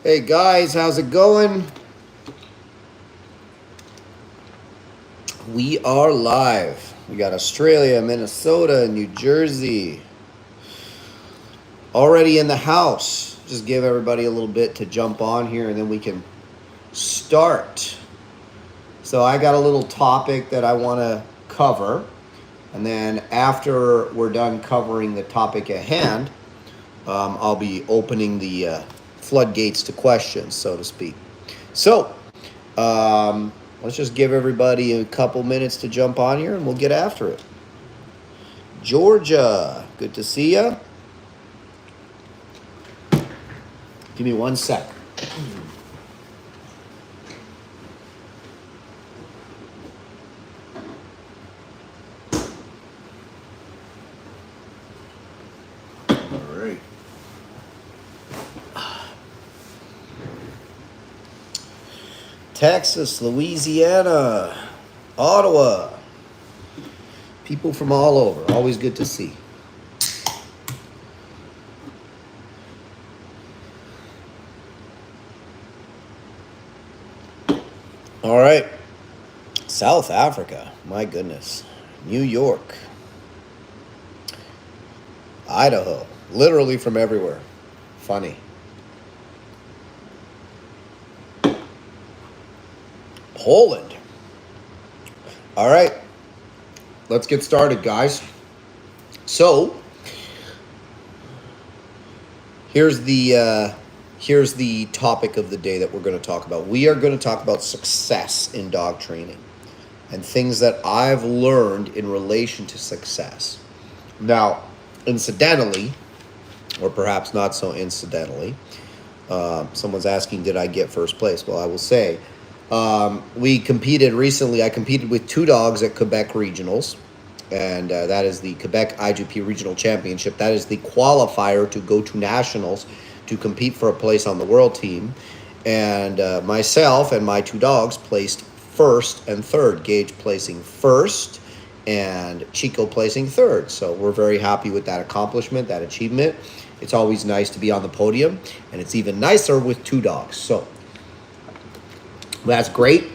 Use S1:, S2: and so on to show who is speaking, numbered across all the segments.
S1: Hey guys, how's it going? We are live. We got Australia, Minnesota, New Jersey. Already in the house. Just give everybody a little bit to jump on here and then we can start. So I got a little topic that I want to cover. And then after we're done covering the topic at hand, I'll be opening the floodgates to questions, so to speak. So, let's just give everybody a couple minutes to jump on here and we'll get after it. Georgia, good to see ya. Give me 1 sec. All right. Texas, Louisiana, Ottawa. People from all over. Always good to see. All right. South Africa. My goodness. New York. Idaho. Literally from everywhere. Funny. Poland. All right, let's get started, guys. So here's the topic of the day that we're going to talk about. We are going to talk about success in dog training and things that I've learned in relation to success. Now, incidentally, or perhaps not so incidentally, someone's asking, did I get first place? Well, I will say, we competed recently. I competed with 2 dogs at Quebec Regionals, and that is the Quebec IGP Regional Championship. That is the qualifier to go to nationals to compete for a place on the world team. And myself and my 2 dogs placed first and third. Gage placing first and Chico placing third. So we're very happy with that accomplishment, that achievement. It's always nice to be on the podium, and it's even nicer with 2 dogs. So that's great.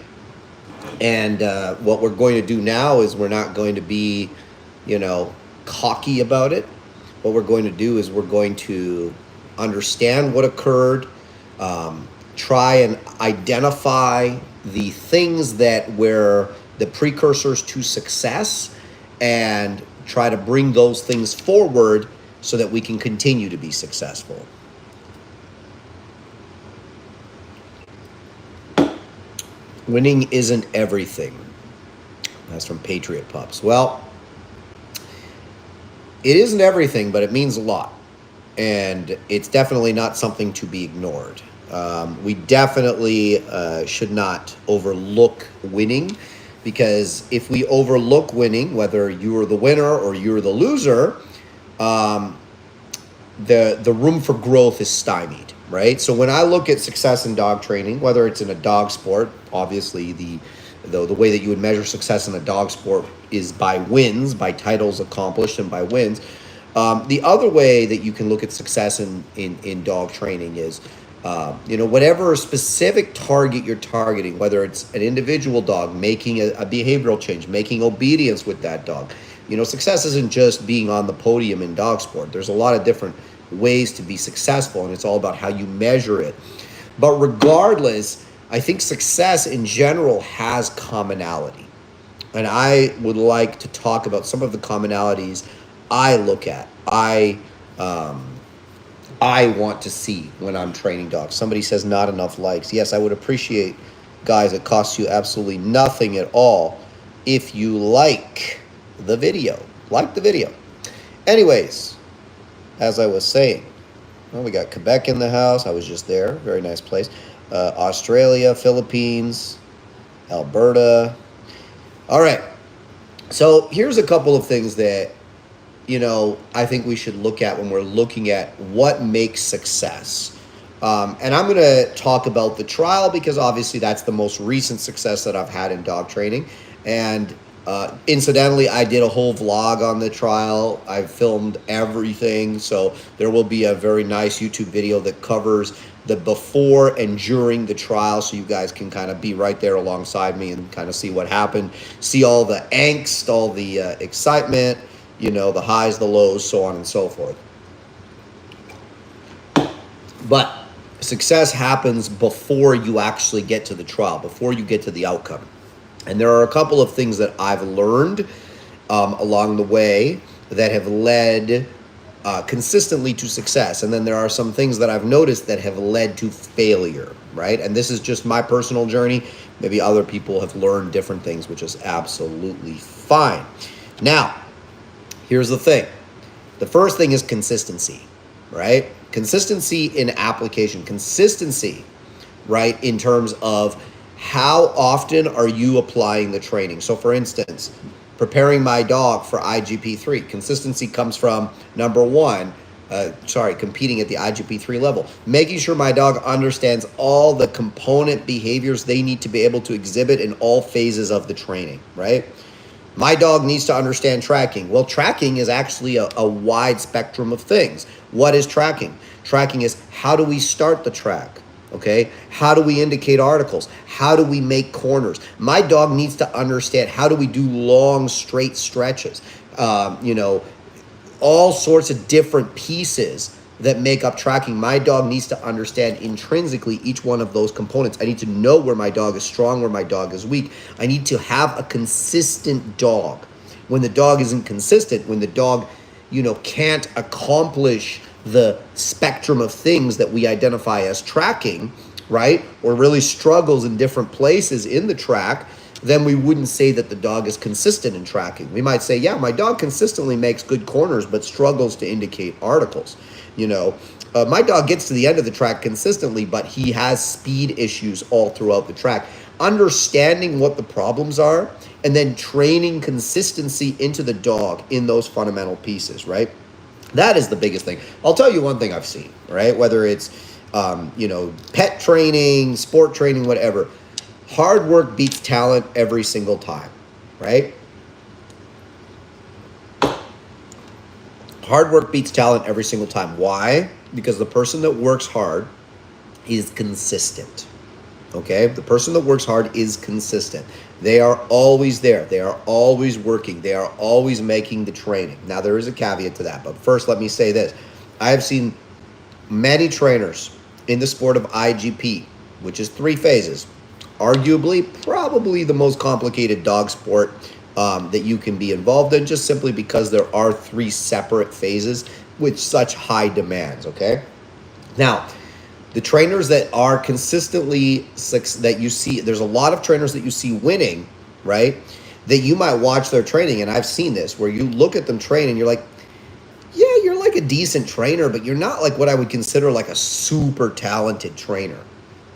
S1: And what we're going to do now is we're not going to be, cocky about it. What we're going to do is we're going to understand what occurred, try and identify the things that were the precursors to success, and try to bring those things forward so that we can continue to be successful. Winning isn't everything. That's from Patriot Pups. Well, it isn't everything, but it means a lot. And it's definitely not something to be ignored. We definitely should not overlook winning, because if we overlook winning, whether you are the winner or you're the loser, the room for growth is stymied. Right? So when I look at success in dog training, whether it's in a dog sport, obviously the way that you would measure success in a dog sport is by wins, by titles accomplished and by wins. The other way that you can look at success in dog training is, whatever specific target you're targeting, whether it's an individual dog, making a behavioral change, making obedience with that dog. Success isn't just being on the podium in dog sport. There's a lot of different ways to be successful, and it's all about how you measure it. But regardless, I think success in general has commonality, and I would like to talk about some of the commonalities I look at, I want to see when I'm training dogs. Somebody says not enough likes. Yes, I would appreciate, guys, it costs you absolutely nothing at all if you like the video. Like the video. Anyways, as I was saying, well, we got Quebec in the house. I was just there. Very nice place. Australia, Philippines, Alberta. All right. So here's a couple of things that, I think we should look at when we're looking at what makes success. And I'm going to talk about the trial because obviously that's the most recent success that I've had in dog training. And incidentally, I did a whole vlog on the trial. I filmed everything, so there will be a very nice YouTube video that covers the before and during the trial, so you guys can kind of be right there alongside me and kind of see what happened, see all the angst, all the excitement, you know, the highs, the lows, so on and so forth. But success happens before you actually get to the trial, before you get to the outcome. And there are a couple of things that I've learned along the way that have led consistently to success. And then there are some things that I've noticed that have led to failure, right? And this is just my personal journey. Maybe other people have learned different things, which is absolutely fine. Now, here's the thing. The first thing is consistency, right? Consistency in application, consistency, right? In terms of how often are you applying the training? So for instance, preparing my dog for IGP3, consistency comes from number one, competing at the IGP3 level, making sure my dog understands all the component behaviors they need to be able to exhibit in all phases of the training, right? My dog needs to understand tracking. Well, tracking is actually a wide spectrum of things. What is tracking? Tracking is how do we start the track? Okay, how do we indicate articles? How do we make corners? My dog needs to understand how do we do long, straight stretches? You know, all sorts of different pieces that make up tracking. My dog needs to understand intrinsically each one of those components. I need to know where my dog is strong, where my dog is weak. I need to have a consistent dog. When the dog isn't consistent, when the dog, you know, can't accomplish the spectrum of things that we identify as tracking, right? Or really struggles in different places in the track, then we wouldn't say that the dog is consistent in tracking. We might say, yeah, my dog consistently makes good corners, but struggles to indicate articles. You know, my dog gets to the end of the track consistently, but he has speed issues all throughout the track. Understanding what the problems are and then training consistency into the dog in those fundamental pieces, right? That is the biggest thing. I'll tell you one thing I've seen, right? Whether it's, you know, pet training, sport training, whatever. Hard work beats talent every single time, right? Hard work beats talent every single time. Why? Because the person that works hard is consistent, okay? The person that works hard is consistent. They are always there. They are always working. They are always making the training. Now, there is a caveat to that, but first let me say this. I have seen many trainers in the sport of IGP, which is 3 phases, arguably probably the most complicated dog sport that you can be involved in, just simply because there are 3 separate phases with such high demands, okay? Now, the trainers that are consistently, that you see, there's a lot of trainers that you see winning, right? That you might watch their training, and I've seen this, where you look at them train and you're like, yeah, you're like a decent trainer, but you're not like what I would consider like a super talented trainer.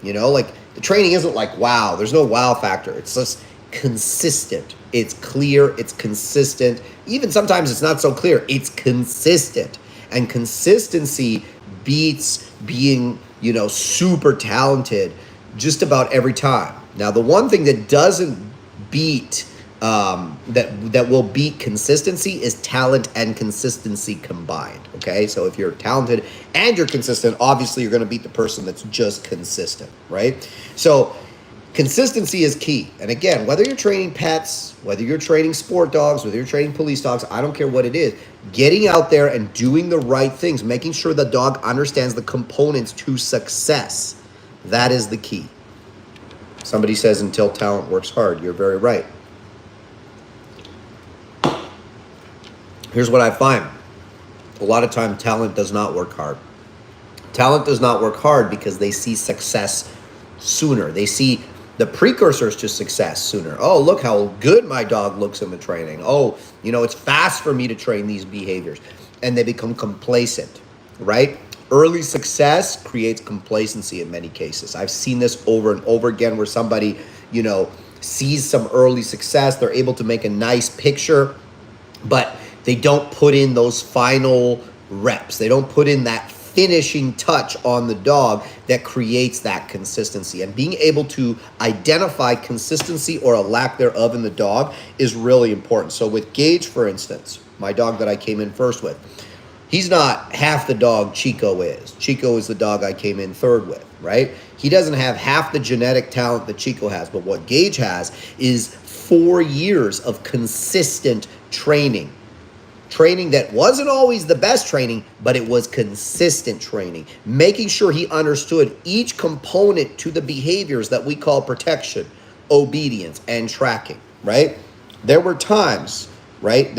S1: You know, like the training isn't like wow, there's no wow factor. It's just consistent. It's clear, it's consistent. Even sometimes it's not so clear, it's consistent. And consistency beats being, you know, super talented just about every time. Now, the one thing that doesn't beat, that will beat consistency is talent and consistency combined, okay? So if you're talented and you're consistent, obviously you're gonna beat the person that's just consistent, right? So consistency is key. And again, whether you're training pets, whether you're training sport dogs, whether you're training police dogs, I don't care what it is, getting out there and doing the right things, making sure the dog understands the components to success, that is the key. Somebody says, until talent works hard. You're very right. Here's what I find. A lot of time, talent does not work hard. Talent does not work hard because they see success sooner. They see the precursors to success sooner. Oh, look how good my dog looks in the training. Oh, you know, it's fast for me to train these behaviors. And they become complacent, right? Early success creates complacency in many cases. I've seen this over and over again where somebody, you know, sees some early success. They're able to make a nice picture, but they don't put in those final reps. They don't put in that finishing touch on the dog that creates that consistency. And being able to identify consistency or a lack thereof in the dog is really important. So with Gage, for instance, my dog that I came in first with, He's not half the dog Chico is. Chico is the dog I came in third with, right? He doesn't have half the genetic talent that Chico has, but what Gage has is 4 years of consistent training. Training that wasn't always the best training, but it was consistent training, making sure he understood each component to the behaviors that we call protection, obedience, and tracking, right? There were times, right?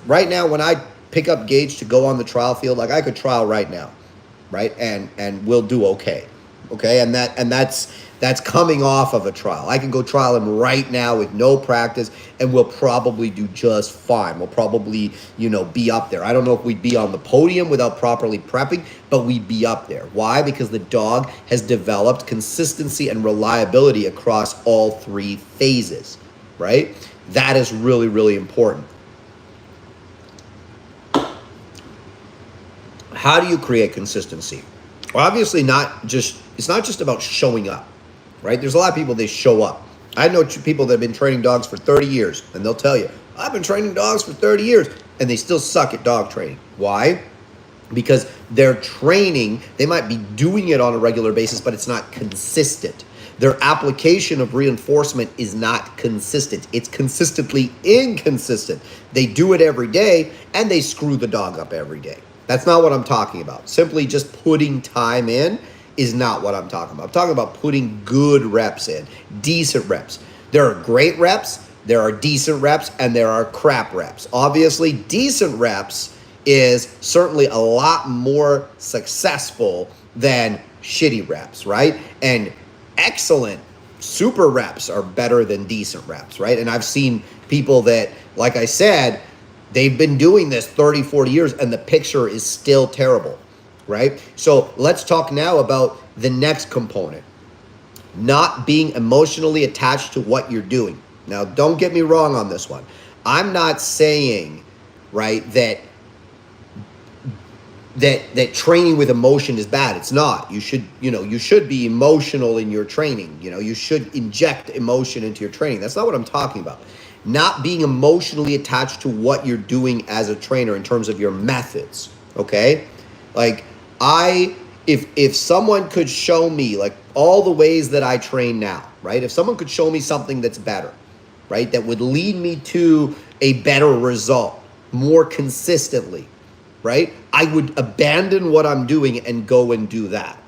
S1: Right now when I pick up Gage to go on the trial field, like I could trial right now, right? And we'll do okay. Okay? And that's coming off of a trial. I can go trial him right now with no practice and we'll probably do just fine. We'll probably, be up there. I don't know if we'd be on the podium without properly prepping, but we'd be up there. Why? Because the dog has developed consistency and reliability across all 3 phases, right? That is really, really important. How do you create consistency? Well, obviously it's not just about showing up, right? There's a lot of people, they show up. I know people that have been training dogs for 30 years, and they'll tell you, I've been training dogs for 30 years, and they still suck at dog training. Why? Because their training, they might be doing it on a regular basis, but it's not consistent. Their application of reinforcement is not consistent. It's consistently inconsistent. They do it every day, and they screw the dog up every day. That's not what I'm talking about. Simply just putting time in is not what I'm talking about. I'm talking about putting good reps in, decent reps. There are great reps, there are decent reps, and there are crap reps. Obviously, decent reps is certainly a lot more successful than shitty reps, right? And excellent super reps are better than decent reps, right? And I've seen people that, like I said, they've been doing this 30, 40 years and the picture is still terrible, right? So let's talk now about the next component, not being emotionally attached to what you're doing. Now, don't get me wrong on this one. I'm not saying, right, that training with emotion is bad. It's not. You should be emotional in your training. You should inject emotion into your training. That's not what I'm talking about. Not being emotionally attached to what you're doing as a trainer in terms of your methods, okay? Like if someone could show me like all the ways that I train now, right? If someone could show me something that's better, right? That would lead me to a better result more consistently, right? I would abandon what I'm doing and go and do that,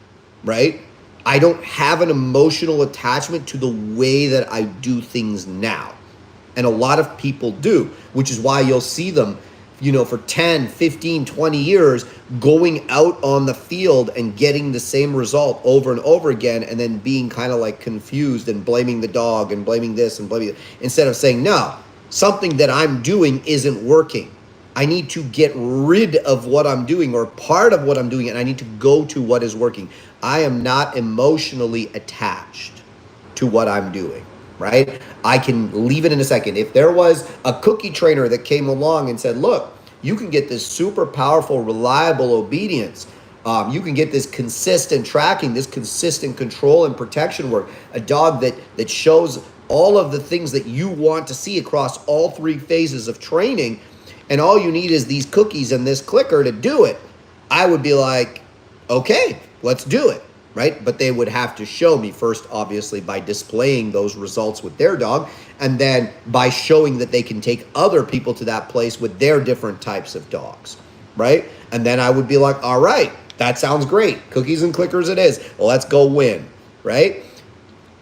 S1: right? I don't have an emotional attachment to the way that I do things now. And a lot of people do, which is why you'll see them, for 10, 15, 20 years going out on the field and getting the same result over and over again and then being kind of like confused and blaming the dog and blaming this and blaming it, instead of saying, no, something that I'm doing isn't working. I need to get rid of what I'm doing or part of what I'm doing and I need to go to what is working. I am not emotionally attached to what I'm doing. Right? I can leave it in a second. If there was a cookie trainer that came along and said, look, you can get this super powerful, reliable obedience. You can get this consistent tracking, this consistent control and protection work. A dog that shows all of the things that you want to see across all 3 phases of training. And all you need is these cookies and this clicker to do it. I would be like, okay, let's do it. Right? But they would have to show me first, obviously, by displaying those results with their dog, and then by showing that they can take other people to that place with their different types of dogs, right? And then I would be like, all right, that sounds great. Cookies and clickers it is. Well, let's go win, right?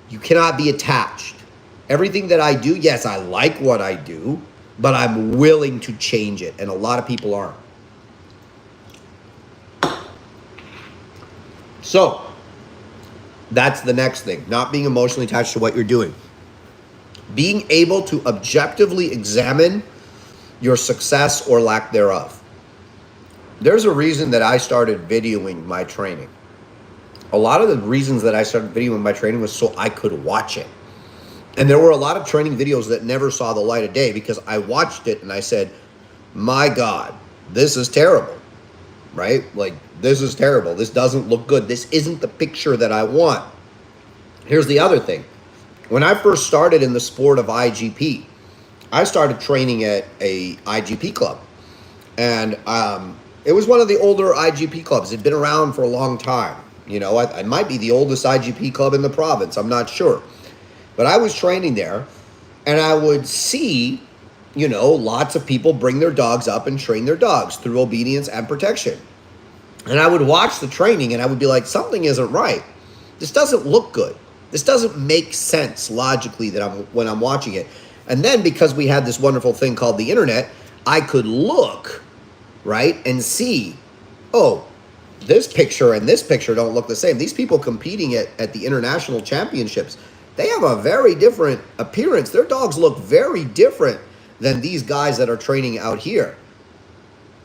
S1: You cannot be attached. Everything that I do, yes, I like what I do, but I'm willing to change it, and a lot of people aren't. So, that's the next thing, not being emotionally attached to what you're doing. Being able to objectively examine your success or lack thereof. There's a reason that I started videoing my training. A lot of the reasons that I started videoing my training was so I could watch it. And there were a lot of training videos that never saw the light of day because I watched it and I said, my God, this is terrible. Right? Like, this is terrible. This doesn't look good. This isn't the picture that I want. Here's the other thing. When I first started in the sport of IGP, I started training at a IGP club. And It was one of the older IGP clubs. It'd been around for a long time. You know, I might be the oldest IGP club in the province. I'm not sure. But I was training there, and I would see, you know, lots of people bring their dogs up and train their dogs through obedience and protection. And I would watch the training, and I would be like, something isn't right. This doesn't look good. This doesn't make sense logically when I'm watching it. And then because we had this wonderful thing called the internet, I could look, right, and see, oh, this picture and this picture don't look the same. These people competing at the international championships, they have a very different appearance. Their dogs look very different than these guys that are training out here.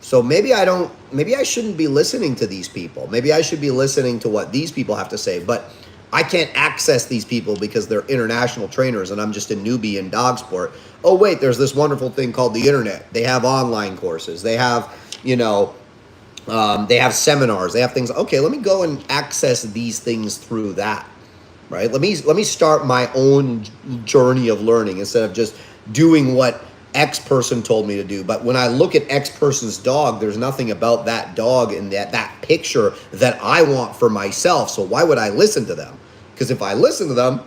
S1: So maybe I shouldn't be listening to these people. Maybe I should be listening to what these people have to say. But I can't access these people because they're international trainers and I'm just a newbie in dog sport. Oh, wait, there's this wonderful thing called the internet. They have online courses. They have, you know, they have seminars. They have things. Okay, let me go and access these things through that, right? Let me start my own journey of learning instead of just doing what X person told me to do. But when I look at X person's dog, there's nothing about that dog in that picture that I want for myself. So why would I listen to them? Because if I listen to them,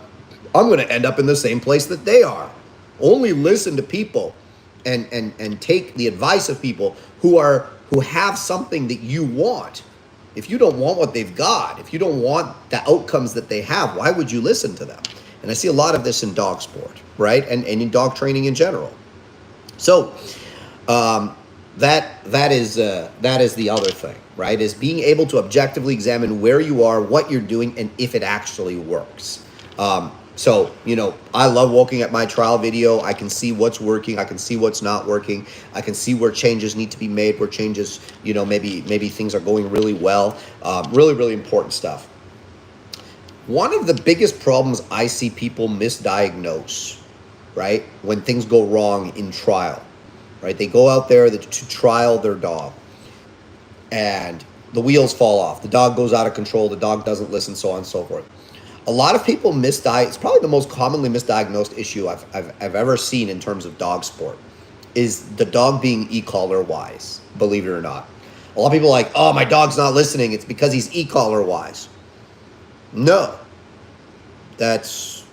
S1: I'm going to end up in the same place that they are. Only listen to people and take the advice of people who have something that you want. If you don't want what they've got, if you don't want the outcomes that they have, why would you listen to them? And I see a lot of this in dog sport, right? And in dog training in general. So that is the other thing, right? Is being able to objectively examine where you are, what you're doing, and if it actually works. So, you know, I love looking at my trial video. I can see what's working. I can see what's not working. I can see where changes need to be made, where changes, you know, maybe things are going really well. Really, really important stuff. One of the biggest problems I see people misdiagnose, right, when things go wrong in trial, right? They go out there to trial their dog and the wheels fall off. The dog goes out of control. The dog doesn't listen, so on and so forth. A lot of people misdiagnose. It's probably the most commonly misdiagnosed issue I've ever seen in terms of dog sport is the dog being e-collar wise, believe it or not. A lot of people are like, oh, my dog's not listening. It's because he's e-collar wise. No, that's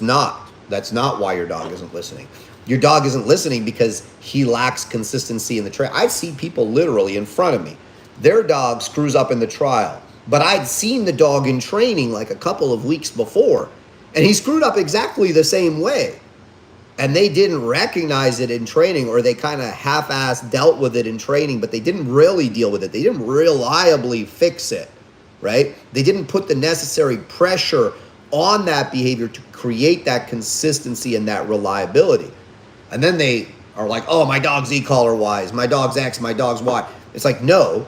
S1: not why your dog isn't listening. Your dog isn't listening because he lacks consistency in the trail. I've seen people literally in front of me. Their dog screws up in the trial, but I'd seen the dog in training like a couple of weeks before, and he screwed up exactly the same way. And they didn't recognize it in training, or they kind of half-assed dealt with it in training, but they didn't really deal with it. They didn't reliably fix it, right? They didn't put the necessary pressure on that behavior to create that consistency and that reliability. And then they are like, oh, my dog's e-collar wise, my dog's X, my dog's Y. It's like, no,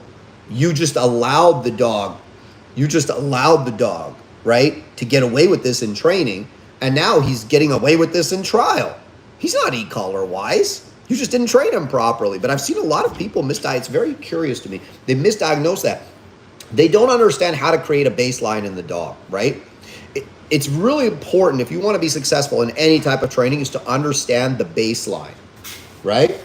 S1: you just allowed the dog, right, to get away with this in training. And now he's getting away with this in trial. He's not e-collar wise. You just didn't train him properly. But I've seen a lot of people misdiagnose. It's very curious to me. They misdiagnose that. They don't understand how to create a baseline in the dog, right? It's really important if you want to be successful in any type of training is to understand the baseline, right?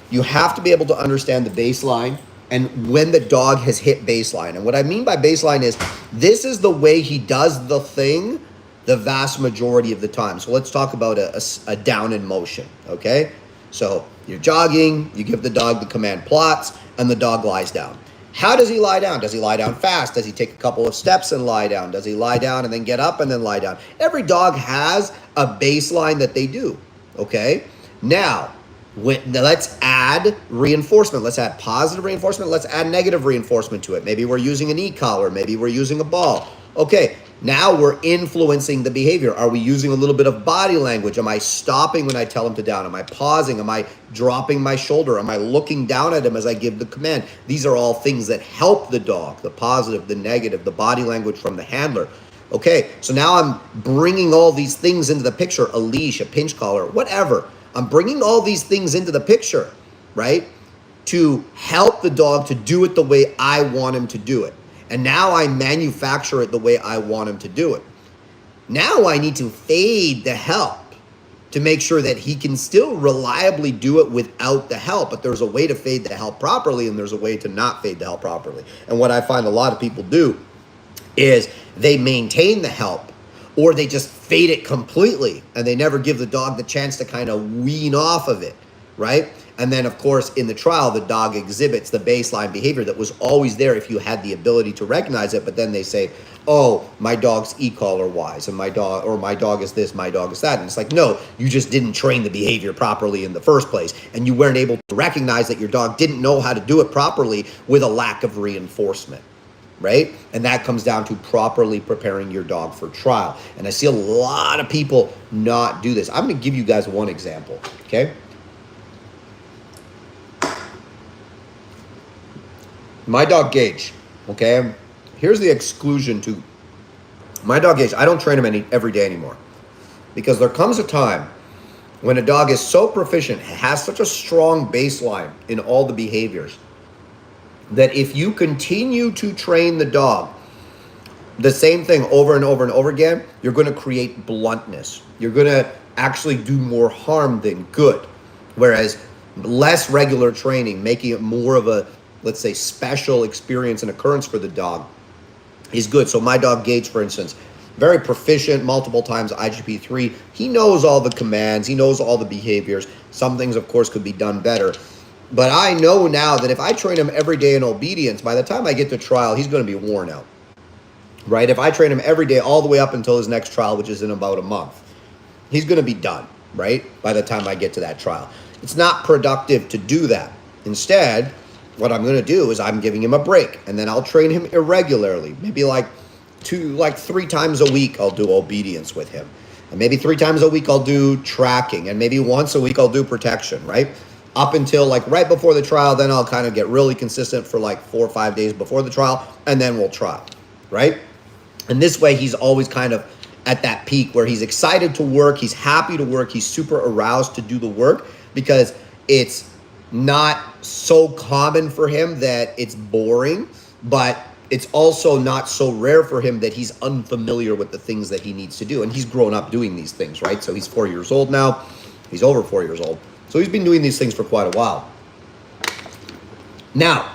S1: You have to be able to understand the baseline and when the dog has hit baseline. And what I mean by baseline is this is the way he does the thing the vast majority of the time. So let's talk about a down in motion, okay? So you're jogging, you give the dog the command plots, and the dog lies down. How does he lie down? Does he lie down fast? Does he take a couple of steps and lie down? Does he lie down and then get up and then lie down? Every dog has a baseline that they do, okay? Now, let's add reinforcement. Let's add positive reinforcement. Let's add negative reinforcement to it. Maybe we're using an e-collar. Maybe we're using a ball. Okay, now we're influencing the behavior. Are we using a little bit of body language? Am I stopping when I tell him to down? Am I pausing? Am I dropping my shoulder? Am I looking down at him as I give the command? These are all things that help the dog, the positive, the negative, the body language from the handler. Okay, so now I'm bringing all these things into the picture, a leash, a pinch collar, whatever. I'm bringing all these things into the picture, right, to help the dog to do it the way I want him to do it. And now I manufacture it the way I want him to do it. Now I need to fade the help, to make sure that he can still reliably do it without the help. But there's a way to fade the help properly, and there's a way to not fade the help properly. And what I find a lot of people do is they maintain the help, or they just fade it completely, and they never give the dog the chance to kind of wean off of it, right? And then, of course, in the trial, the dog exhibits the baseline behavior that was always there if you had the ability to recognize it. But then they say, oh, my dog's e-collar wise, and my dog is this, my dog is that. And it's like, no, you just didn't train the behavior properly in the first place. And you weren't able to recognize that your dog didn't know how to do it properly with a lack of reinforcement, right? And that comes down to properly preparing your dog for trial. And I see a lot of people not do this. I'm going to give you guys one example, okay? My dog Gage, okay? Here's the exclusion to my dog Gage. I don't train him every day anymore, because there comes a time when a dog is so proficient, has such a strong baseline in all the behaviors, that if you continue to train the dog the same thing over and over and over again, you're going to create bluntness. You're going to actually do more harm than good. Whereas less regular training, making it more of a, let's say, special experience and occurrence for the dog, is good. So my dog Gage, for instance, very proficient, multiple times IGP3. He knows all the commands. He knows all the behaviors. Some things, of course, could be done better. But I know now that if I train him every day in obedience, by the time I get to trial, he's going to be worn out, right? If I train him every day all the way up until his next trial, which is in about a month, he's going to be done, right? By the time I get to that trial. It's not productive to do that. Instead, what I'm going to do is I'm giving him a break, and then I'll train him irregularly. Maybe like 3 times a week I'll do obedience with him. And maybe 3 times a week I'll do tracking, and maybe once a week I'll do protection, right? Up until like right before the trial, then I'll kind of get really consistent for like 4 or 5 days before the trial, and then we'll trial, right? And this way he's always kind of at that peak where he's excited to work, he's happy to work, he's super aroused to do the work, because it's not so common for him that it's boring, but it's also not so rare for him that he's unfamiliar with the things that he needs to do. And he's grown up doing these things, right? So he's 4 years old now. He's over 4 years old. So he's been doing these things for quite a while. Now,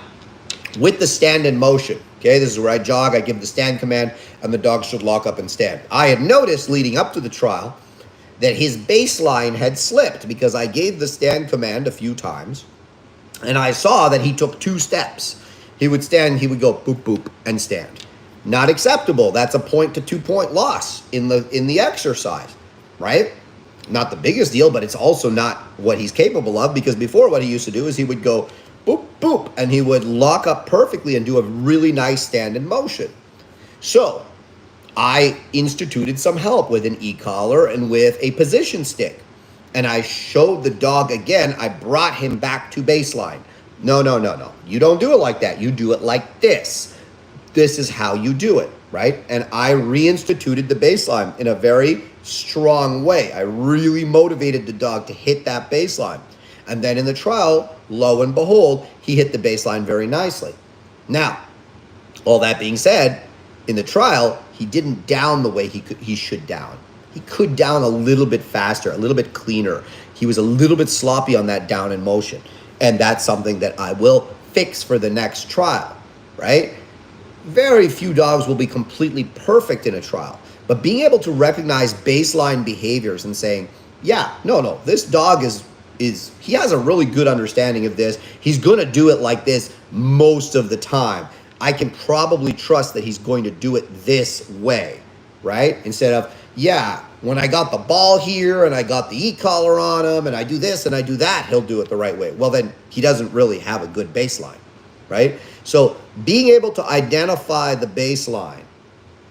S1: with the stand in motion, okay, this is where I jog, I give the stand command, and the dog should lock up and stand. I had noticed leading up to the trial that his baseline had slipped because I gave the stand command a few times, and I saw that he took 2 steps. He would stand, he would go boop, boop, and stand. Not acceptable. That's a 1 to 2 point loss in the exercise, right? Not the biggest deal, but it's also not what he's capable of, because before what he used to do is he would go boop, boop, and he would lock up perfectly and do a really nice stand in motion. So I instituted some help with an e-collar and with a position stick. And I showed the dog again, I brought him back to baseline. No. You don't do it like that. You do it like this. This is how you do it, right? And I reinstituted the baseline in a very strong way. I really motivated the dog to hit that baseline. And then in the trial, lo and behold, he hit the baseline very nicely. Now, all that being said, in the trial, he didn't down the way he should down. He could down a little bit faster, a little bit cleaner. He was a little bit sloppy on that down in motion. And that's something that I will fix for the next trial, right? Very few dogs will be completely perfect in a trial. But being able to recognize baseline behaviors and saying, yeah, no, this dog he has a really good understanding of this. He's going to do it like this most of the time. I can probably trust that he's going to do it this way, right? Instead of, yeah, when I got the ball here and I got the e-collar on him and I do this and I do that, he'll do it the right way. Well, then he doesn't really have a good baseline, right? So being able to identify the baseline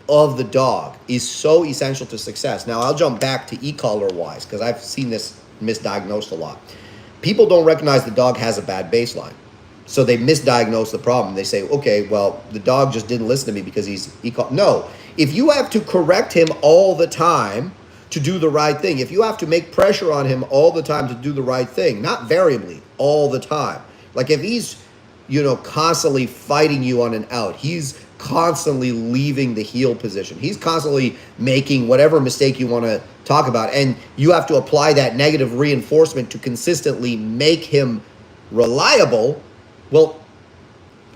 S1: of the dog is so essential to success. Now, I'll jump back to e-collar wise, because I've seen this misdiagnosed a lot. People don't recognize the dog has a bad baseline. So they misdiagnose the problem. They say, okay, well, the dog just didn't listen to me because he's e-collar. No, if you have to correct him all the time to do the right thing, if you have to make pressure on him all the time to do the right thing, not variably, all the time. Like if he's, constantly fighting you on an out, he's constantly leaving the heel position. He's constantly making whatever mistake you want to talk about. And you have to apply that negative reinforcement to consistently make him reliable. Well,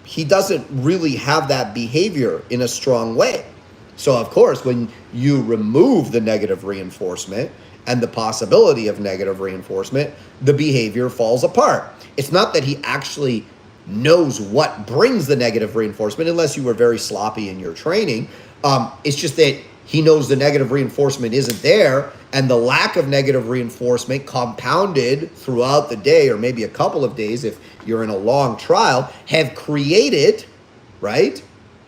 S1: he doesn't really have that behavior in a strong way. So, of course, when you remove the negative reinforcement and the possibility of negative reinforcement, the behavior falls apart. It's not that he actually knows what brings the negative reinforcement, unless you were very sloppy in your training. It's just that he knows the negative reinforcement isn't there, and the lack of negative reinforcement compounded throughout the day, or maybe a couple of days if you're in a long trial, have created, right,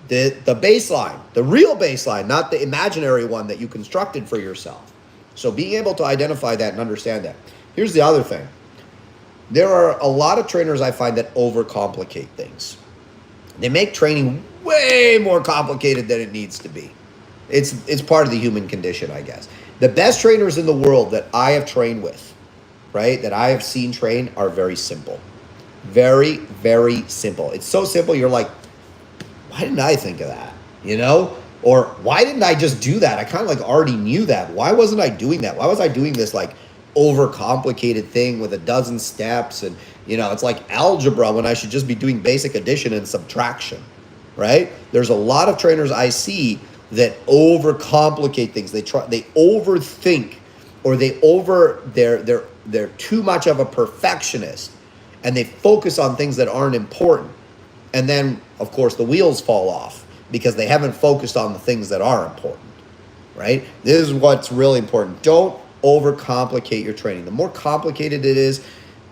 S1: the baseline, the real baseline, not the imaginary one that you constructed for yourself. So being able to identify that and understand that. Here's the other thing. There are a lot of trainers I find that overcomplicate things. They make training way more complicated than it needs to be. It's part of the human condition, I guess. The best trainers in the world that I have trained with, right, that I have seen train, are very simple. Very, very simple. It's so simple, you're like, why didn't I think of that? You know? Or why didn't I just do that? I kind of like already knew that. Why wasn't I doing that? Why was I doing this like overcomplicated thing with a dozen steps? And, you know, it's like algebra when I should just be doing basic addition and subtraction, right? There's a lot of trainers I see that overcomplicate things. They overthink, or they're too much of a perfectionist, and they focus on things that aren't important. And then, of course, the wheels fall off because they haven't focused on the things that are important, right? This is what's really important. Don't overcomplicate your training. The more complicated it is,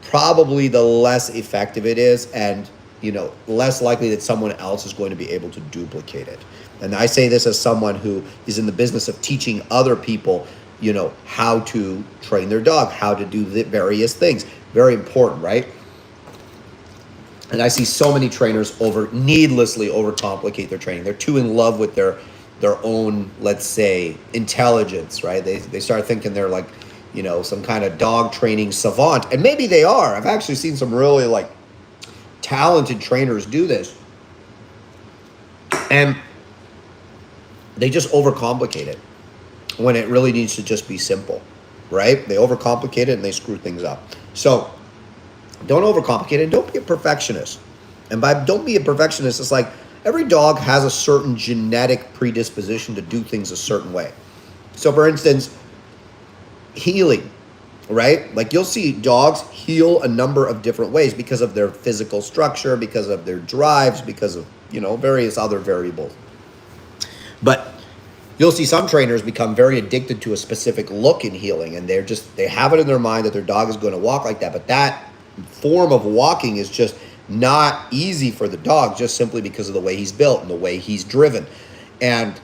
S1: probably the less effective it is, and, you know, less likely that someone else is going to be able to duplicate it. And I say this as someone who is in the business of teaching other people, you know, how to train their dog, how to do the various things. Very important, right? And I see so many trainers needlessly overcomplicate their training. They're too in love with their own, let's say, intelligence, right? They start thinking they're like, you know, some kind of dog training savant. And maybe they are. I've actually seen some really like talented trainers do this. And they just overcomplicate it when it really needs to just be simple, right? They overcomplicate it and they screw things up. So don't overcomplicate it, and don't be a perfectionist. And by don't be a perfectionist, it's like every dog has a certain genetic predisposition to do things a certain way. So for instance, healing, right? Like you'll see dogs heal a number of different ways because of their physical structure, because of their drives, because of, you know, various other variables. But you'll see some trainers become very addicted to a specific look in healing, and they have it in their mind that their dog is going to walk like that. But that form of walking is just not easy for the dog, just simply because of the way he's built and the way he's driven. And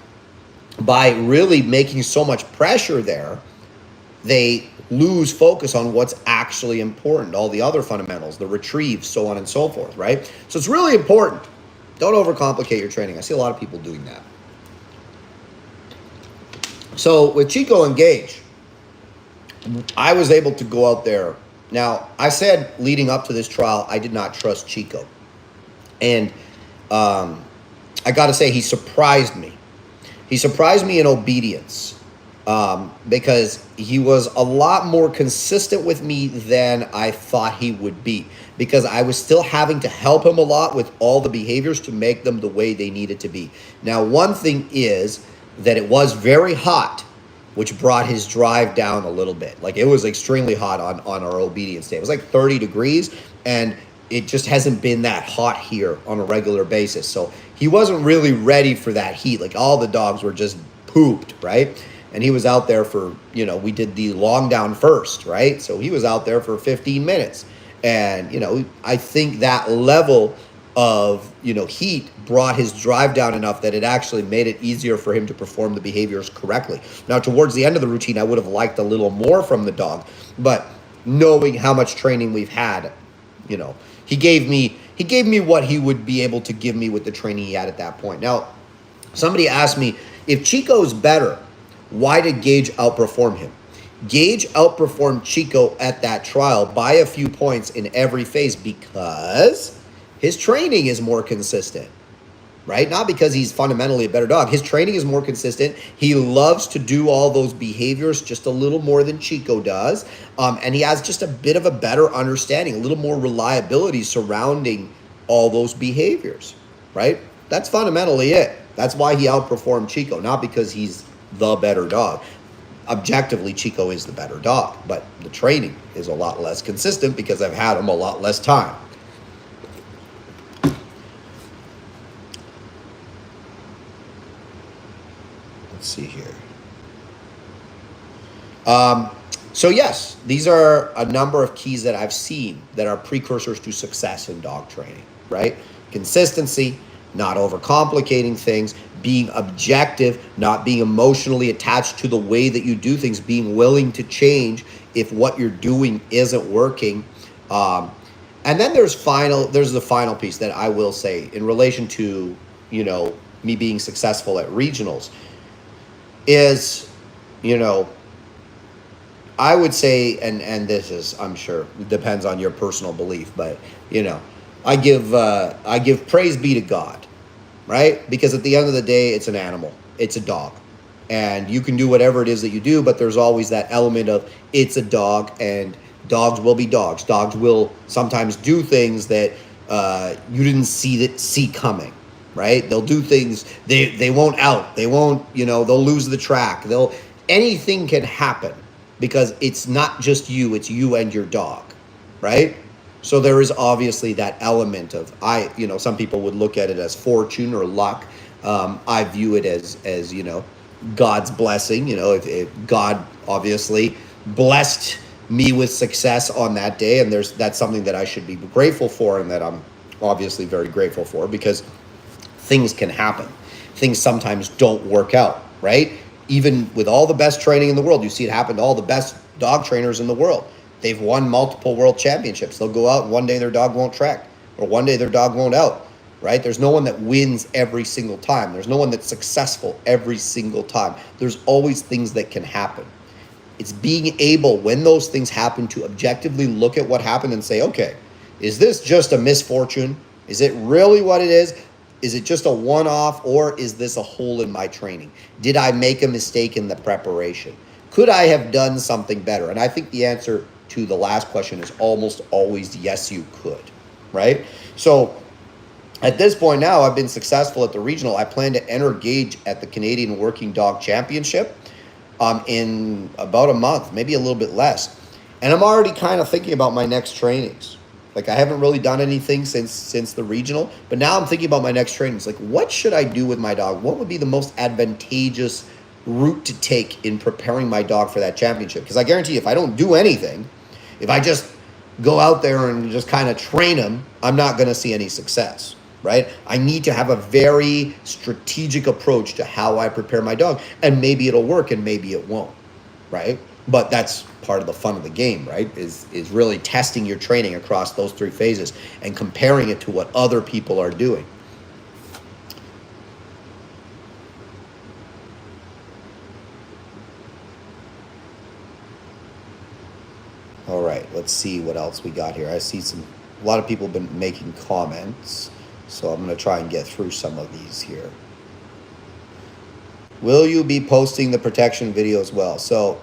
S1: by really making so much pressure there, they lose focus on what's actually important, all the other fundamentals, the retrieve, so on and so forth, right? So it's really important. Don't overcomplicate your training. I see a lot of people doing that. So with Chico and Gage, I was able to go out there. Now, I said leading up to this trial, I did not trust Chico. And I got to say, he surprised me. He surprised me in obedience because he was a lot more consistent with me than I thought he would be, because I was still having to help him a lot with all the behaviors to make them the way they needed to be. Now, one thing is that it was very hot, which brought his drive down a little bit. Like, it was extremely hot on our obedience day. It was like 30 degrees, and it just hasn't been that hot here on a regular basis. So he wasn't really ready for that heat. Like, all the dogs were just pooped, right? And he was out there for, you know, we did the long down first, right? So he was out there for 15 minutes. And, you know, I think that level of, you know, heat brought his drive down enough that it actually made it easier for him to perform the behaviors correctly. Now, towards the end of the routine, I would have liked a little more from the dog, but knowing how much training we've had, you know, he gave me what he would be able to give me with the training he had at that point. Now, somebody asked me, if Chico's better, why did Gage outperform him? Gage outperformed Chico at that trial by a few points in every phase because his training is more consistent. right? Not because he's fundamentally a better dog. His training is more consistent. He loves to do all those behaviors just a little more than Chico does. And he has just a bit of a better understanding, a little more reliability surrounding all those behaviors, right? That's fundamentally it. That's why he outperformed Chico, not because he's the better dog. Objectively, Chico is the better dog, but the training is a lot less consistent because I've had him a lot less time. Let's see here. So yes, these are a number of keys that I've seen that are precursors to success in dog training, right? Consistency, not overcomplicating things, being objective, not being emotionally attached to the way that you do things, being willing to change if what you're doing isn't working. And then there's the final piece that I will say in relation to, me being successful at regionals is, I would say, and this is, I'm sure, depends on your personal belief, but, I give praise be to God, right? Because at the end of the day, it's an animal. It's a dog. And you can do whatever it is that you do, but there's always that element of it's a dog, and dogs will be dogs. Dogs will sometimes do things that you didn't see coming, right? They'll do things, they won't out. They won't, they'll lose the track. Anything can happen because it's not just you, it's you and your dog, right? So there is obviously that element of, some people would look at it as fortune or luck. I view it as God's blessing. If God obviously blessed me with success on that day, and that's something that I should be grateful for, and that I'm obviously very grateful for, because things can happen. Things sometimes don't work out, right? Even with all the best training in the world, you see it happen to all the best dog trainers in the world. They've won multiple world championships. They'll go out and one day their dog won't track, or one day their dog won't out, right? There's no one that wins every single time. There's no one that's successful every single time. There's always things that can happen. It's being able, when those things happen, to objectively look at what happened and say, okay, is this just a misfortune? Is it really what it is? Is it just a one-off, or is this a hole in my training? Did I make a mistake in the preparation? Could I have done something better? And I think the answer to the last question is almost always yes, you could, right? So at this point now, I've been successful at the regional. I plan to enter gauge at the Canadian Working Dog Championship in about a month, maybe a little bit less. And I'm already kind of thinking about my next trainings. Like, I haven't really done anything since the regional, but now I'm thinking about my next trainings. Like, what should I do with my dog? What would be the most advantageous route to take in preparing my dog for that championship? Because I guarantee you, if I don't do anything, if I just go out there and just kind of train him, I'm not going to see any success, right? I need to have a very strategic approach to how I prepare my dog, and maybe it'll work and maybe it won't, right? But that's part of the fun of the game, right? Is really testing your training across those three phases and comparing it to what other people are doing. All right, let's see what else we got here. I see a lot of people have been making comments, so I'm going to try and get through some of these here. Will you be posting the protection video as well? So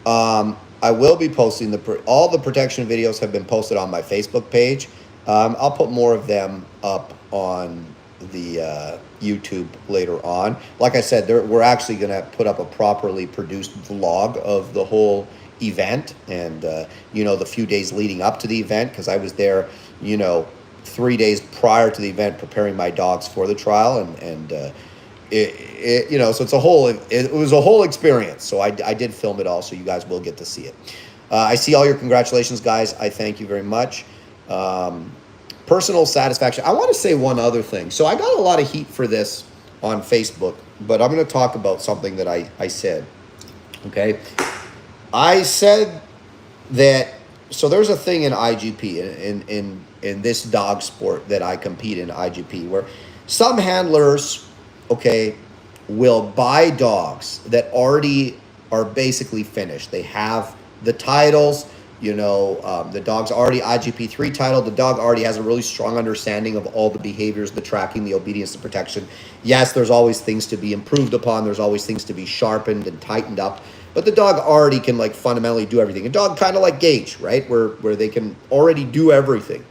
S1: I will be posting all the protection videos have been posted on my Facebook page. I'll put more of them up on the YouTube later on. Like I said, we're actually going to put up a properly produced vlog of the whole event, and the few days leading up to the event, because I was there 3 days prior to the event preparing my dogs for the trial, and so it was a whole experience. So I did film it all, so you guys will get to see it. I see all your congratulations, guys. I thank you very much. Personal satisfaction. I want to say one other thing. So I got a lot of heat for this on Facebook, but I'm going to talk about something that I said. Okay. I said that, so there's a thing in IGP, in this dog sport that I compete in, IGP, where some handlers, will buy dogs that already are basically finished. They have the titles, The dog's already IGP3 titled. The dog already has a really strong understanding of all the behaviors, the tracking, the obedience, the protection. Yes, there's always things to be improved upon. There's always things to be sharpened and tightened up. But the dog already can like fundamentally do everything. A dog kind of like Gage, right? Where they can already do everything.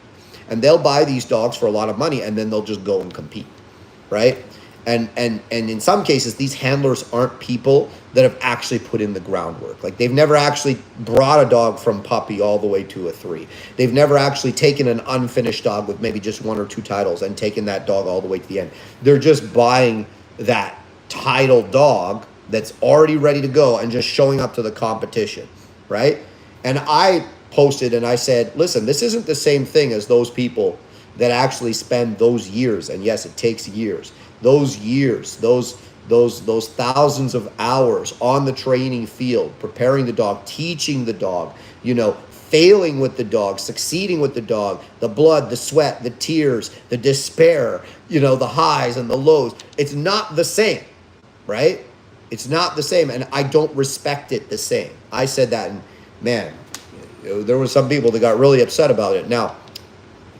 S1: And they'll buy these dogs for a lot of money and then they'll just go and compete, right? And in some cases, these handlers aren't people that have actually put in the groundwork. Like they've never actually brought a dog from puppy all the way to a 3. They've never actually taken an unfinished dog with maybe just 1 or 2 titles and taken that dog all the way to the end. They're just buying that titled dog that's already ready to go and just showing up to the competition, right? And I posted and I said, listen, this isn't the same thing as those people that actually spend those years, and yes, it takes years, those years, those thousands of hours on the training field, preparing the dog, teaching the dog, failing with the dog, succeeding with the dog, the blood, the sweat, the tears, the despair, the highs and the lows. It's not the same, right? It's not the same, and I don't respect it the same. I said that, and man, there were some people that got really upset about it. Now,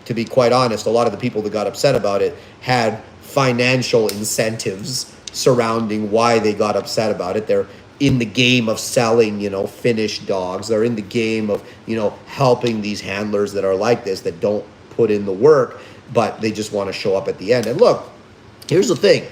S1: to be quite honest, a lot of the people that got upset about it had financial incentives surrounding why they got upset about it. They're in the game of selling, finished dogs. They're in the game of, helping these handlers that are like this, that don't put in the work, but they just want to show up at the end. And look, here's the thing.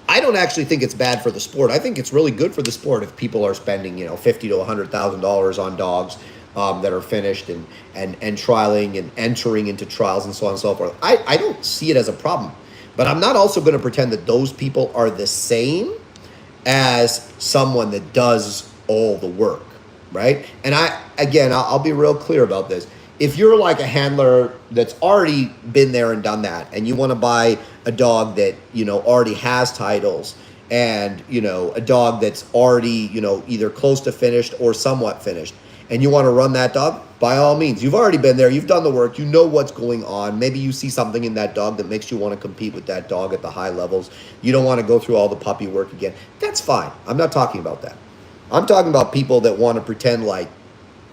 S1: I don't actually think it's bad for the sport. I think it's really good for the sport if people are spending, $50,000 to $100,000 on dogs that are finished and trialing and entering into trials and so on and so forth. I don't see it as a problem. But I'm not also going to pretend that those people are the same as someone that does all the work, right? And I'll be real clear about this. If you're like a handler that's already been there and done that, and you want to buy a dog that, already has titles, and, a dog that's already, either close to finished or somewhat finished, and you want to run that dog, by all means. You've already been there. You've done the work. You know what's going on. Maybe you see something in that dog that makes you want to compete with that dog at the high levels. You don't want to go through all the puppy work again. That's fine. I'm not talking about that. I'm talking about people that want to pretend like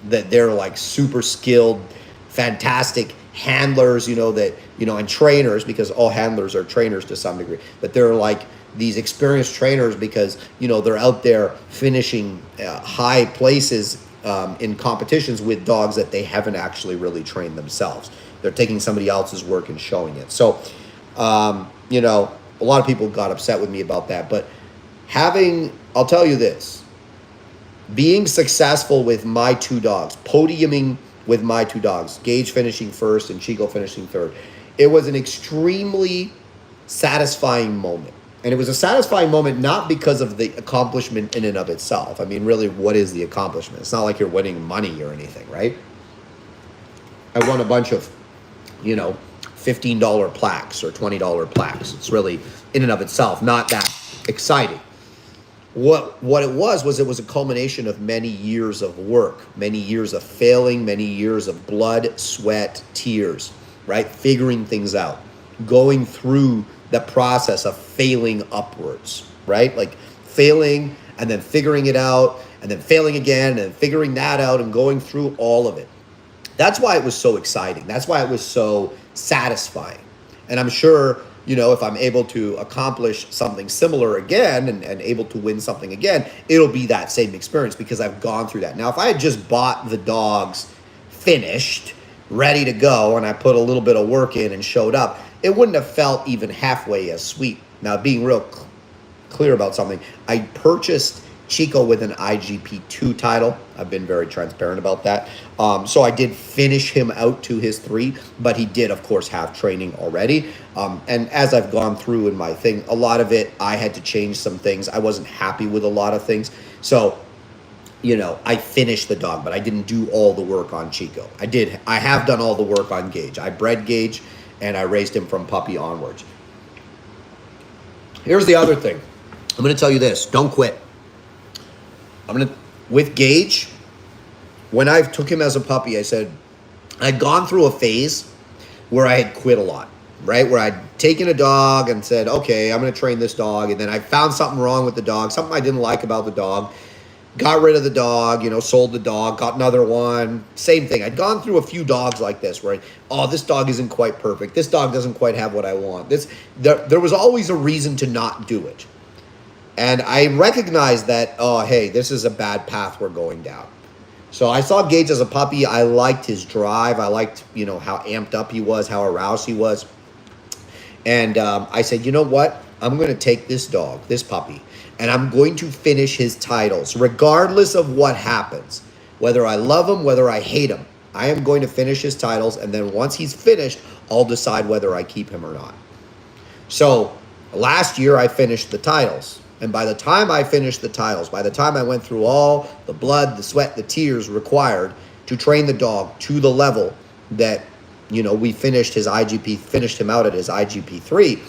S1: that they're like super skilled, fantastic handlers, and trainers, because all handlers are trainers to some degree, but they're like these experienced trainers because, they're out there finishing high places in competitions with dogs that they haven't actually really trained themselves. They're taking somebody else's work and showing it. So, a lot of people got upset with me about that, but I'll tell you this, being successful with my 2 dogs, podiuming with my 2 dogs, Gage finishing first and Chico finishing third, it was an extremely satisfying moment. And it was a satisfying moment not because of the accomplishment in and of itself. I mean, really, what is the accomplishment? It's not like you're winning money or anything, right? I won a bunch of, $15 plaques or $20 plaques. It's really, in and of itself, not that exciting. What it was it was a culmination of many years of work, many years of failing, many years of blood, sweat, tears, right? Figuring things out, going through the process of failing upwards, right? Like failing and then figuring it out and then failing again and figuring that out and going through all of it. That's why it was so exciting. That's why it was so satisfying. And I'm sure, if I'm able to accomplish something similar again and able to win something again, it'll be that same experience because I've gone through that. Now, if I had just bought the dogs finished, ready to go, and I put a little bit of work in and showed up, it wouldn't have felt even halfway as sweet. Now, being real clear about something, I purchased Chico with an IGP2 title. I've been very transparent about that. So I did finish him out to his 3, but he did, of course, have training already. And as I've gone through in my thing, a lot of it, I had to change some things. I wasn't happy with a lot of things. So, I finished the dog, but I didn't do all the work on Chico. I have done all the work on Gage. I bred Gage, and I raised him from puppy onwards. Here's the other thing. I'm going to tell you this. Don't quit. With Gage, when I took him as a puppy, I said, I'd gone through a phase where I had quit a lot, right? Where I'd taken a dog and said, okay, I'm going to train this dog. And then I found something wrong with the dog, something I didn't like about the dog. got rid of the dog, sold the dog, got another one. Same thing. I'd gone through a few dogs like this where, oh, this dog isn't quite perfect. This dog doesn't quite have what I want. There was always a reason to not do it. And I recognized that, oh, hey, this is a bad path we're going down. So I saw Gage as a puppy. I liked his drive. I liked, how amped up he was, how aroused he was. And I said, you know what? I'm going to take this dog, this puppy, and I'm going to finish his titles, regardless of what happens. Whether I love him, whether I hate him, I am going to finish his titles. And then once he's finished, I'll decide whether I keep him or not. So last year I finished the titles. And by the time I finished the titles, by the time I went through all the blood, the sweat, the tears required to train the dog to the level that, we finished his IGP, finished him out at his IGP 3,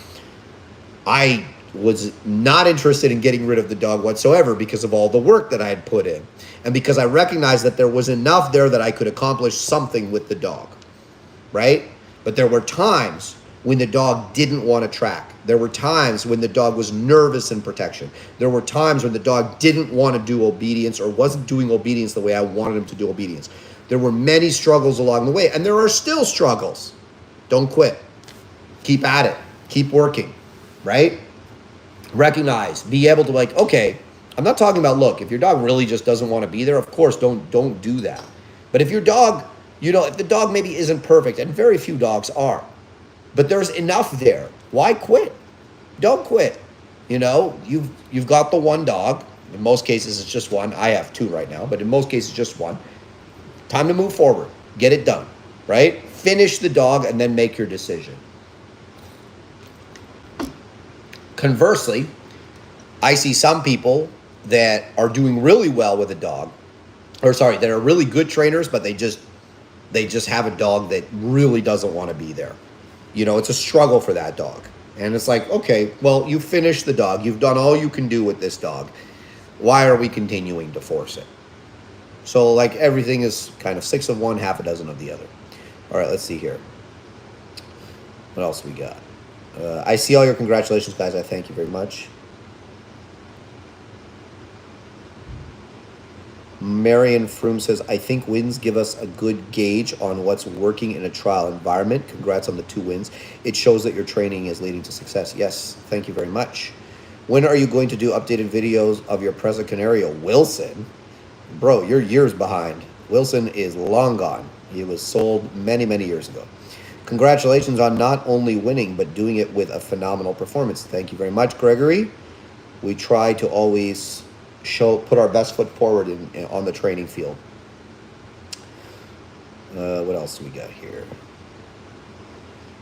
S1: I was not interested in getting rid of the dog whatsoever because of all the work that I had put in. And because I recognized that there was enough there that I could accomplish something with the dog, right? But there were times when the dog didn't want to track. There were times when the dog was nervous in protection. There were times when the dog didn't want to do obedience or wasn't doing obedience the way I wanted him to do obedience. There were many struggles along the way, and there are still struggles. Don't quit. Keep at it. Keep working, right? Recognize, be able to okay, I'm not talking about, look, if your dog really just doesn't want to be there, of course, don't do that. But if your dog, if the dog maybe isn't perfect, and very few dogs are, but there's enough there. Why quit? Don't quit. You've got the one dog. In most cases, it's just one. I have two right now, but in most cases, just one. Time to move forward. Get it done, right? Finish the dog and then make your decision. Conversely, I see some people that are doing really well with a dog, that are really good trainers, but they just have a dog that really doesn't want to be there. It's a struggle for that dog. And it's like, okay, well, you finished the dog. You've done all you can do with this dog. Why are we continuing to force it? So everything is kind of 6 of one, half a dozen of the other. All right, let's see here. What else we got? I see all your congratulations, guys. I thank you very much. Marion Froome says, I think wins give us a good gauge on what's working in a trial environment. Congrats on the 2 wins. It shows that your training is leading to success. Yes, thank you very much. When are you going to do updated videos of your present Canario? Wilson? Bro, you're years behind. Wilson is long gone. He was sold many, many years ago. Congratulations on not only winning, but doing it with a phenomenal performance. Thank you very much, Gregory. We try to always put our best foot forward on the training field. What else do we got here?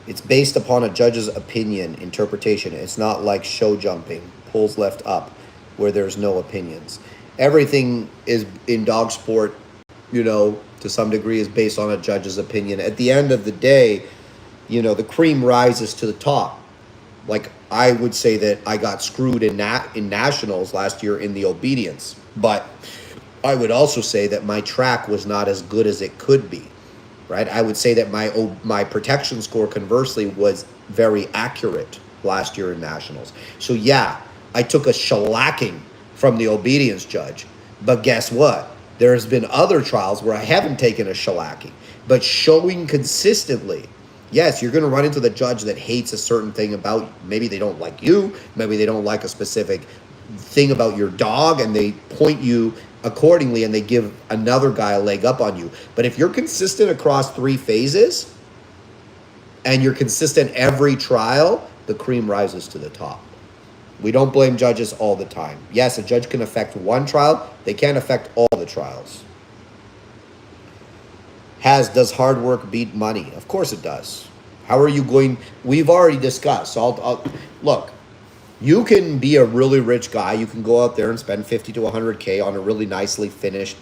S1: It's based upon a judge's opinion, interpretation. It's not like show jumping, pulls left up, where there's no opinions. Everything is in dog sport, to some degree is based on a judge's opinion. At the end of the day, the cream rises to the top. I would say that I got screwed in nationals last year in the obedience, but I would also say that my track was not as good as it could be, right? I would say that my protection score, conversely, was very accurate last year in nationals. So yeah, I took a shellacking from the obedience judge, but guess what? There's been other trials where I haven't taken a shellacking, but showing consistently. Yes, you're going to run into the judge that hates a certain thing about, maybe they don't like you, maybe they don't like a specific thing about your dog, and they point you accordingly and they give another guy a leg up on you. But if you're consistent across 3 phases and you're consistent every trial, the cream rises to the top. We don't blame judges all the time. Yes, a judge can affect one trial. They can't affect all the trials. Does hard work beat money? Of course it does. How are you going? We've already discussed. Look, you can be a really rich guy. You can go out there and spend 50 to 100K on a really nicely finished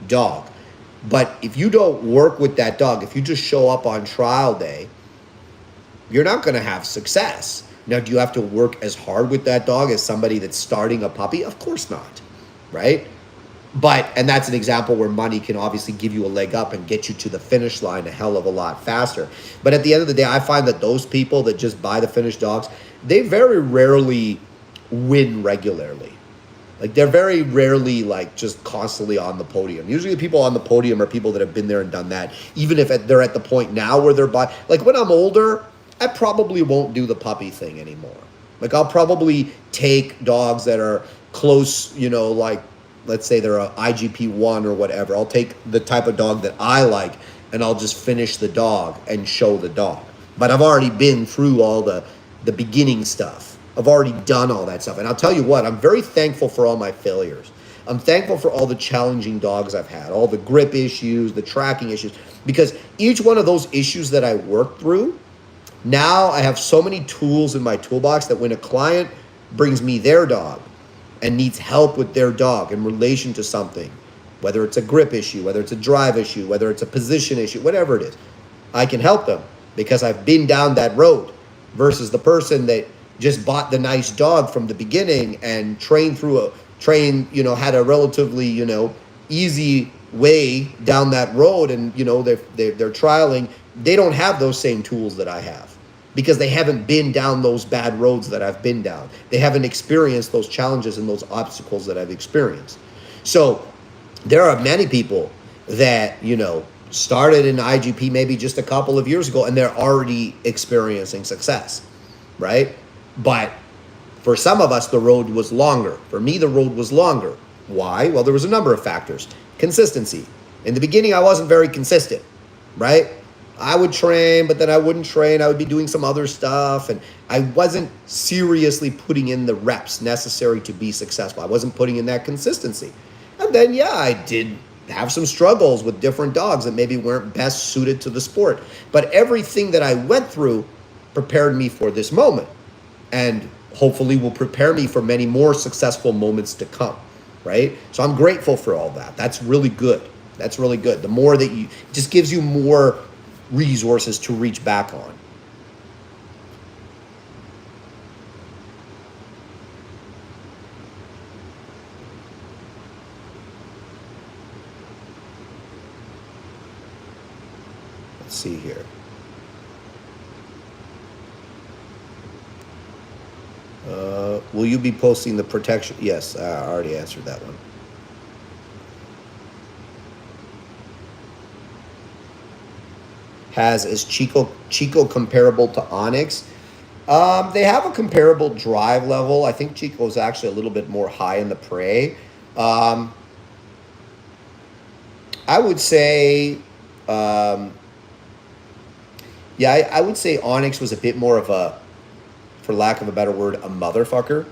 S1: dog. But if you don't work with that dog, if you just show up on trial day, you're not going to have success. Now, do you have to work as hard with that dog as somebody that's starting a puppy? Of course not, right? And that's an example where money can obviously give you a leg up and get you to the finish line a hell of a lot faster. But at the end of the day, I find that those people that just buy the finished dogs, they very rarely win regularly. Like they're very rarely like just constantly on the podium. Usually the people on the podium are people that have been there and done that. Even if they're at the point now where they're like when I'm older, I probably won't do the puppy thing anymore. Like I'll probably take dogs that are close, like let's say they're a IGP1 or whatever. I'll take the type of dog that I like and I'll just finish the dog and show the dog. But I've already been through all the beginning stuff. I've already done all that stuff. And I'll tell you what, I'm very thankful for all my failures. I'm thankful for all the challenging dogs I've had, all the grip issues, the tracking issues, because each one of those issues that I worked through, now I have so many tools in my toolbox that when a client brings me their dog and needs help with their dog in relation to something, whether it's a grip issue, whether it's a drive issue, whether it's a position issue, whatever it is, I can help them because I've been down that road versus the person that just bought the nice dog from the beginning and trained had a relatively, easy way down that road and, they're trialing. They don't have those same tools that I have because they haven't been down those bad roads that I've been down. They haven't experienced those challenges and those obstacles that I've experienced. So there are many people that, started in IGP maybe just a couple of years ago and they're already experiencing success, right? But for some of us, the road was longer. For me, the road was longer. Why? Well, there was a number of factors. Consistency. In the beginning, I wasn't very consistent, right? I would train, but then I wouldn't train. I would be doing some other stuff, and I wasn't seriously putting in the reps necessary to be successful. I wasn't putting in that consistency. And then, yeah, I did have some struggles with different dogs that maybe weren't best suited to the sport. But everything that I went through prepared me for this moment, and hopefully will prepare me for many more successful moments to come, right? So I'm grateful for all that. That's really good. That's really good. The more that it just gives you more resources to reach back on. Let's see here. Will you be posting the protection? Yes, I already answered that one. Is Chico comparable to Onyx? They have a comparable drive level. I think Chico is actually a little bit more high in the prey. I would say, I would say Onyx was a bit more of a, for lack of a better word, a motherfucker.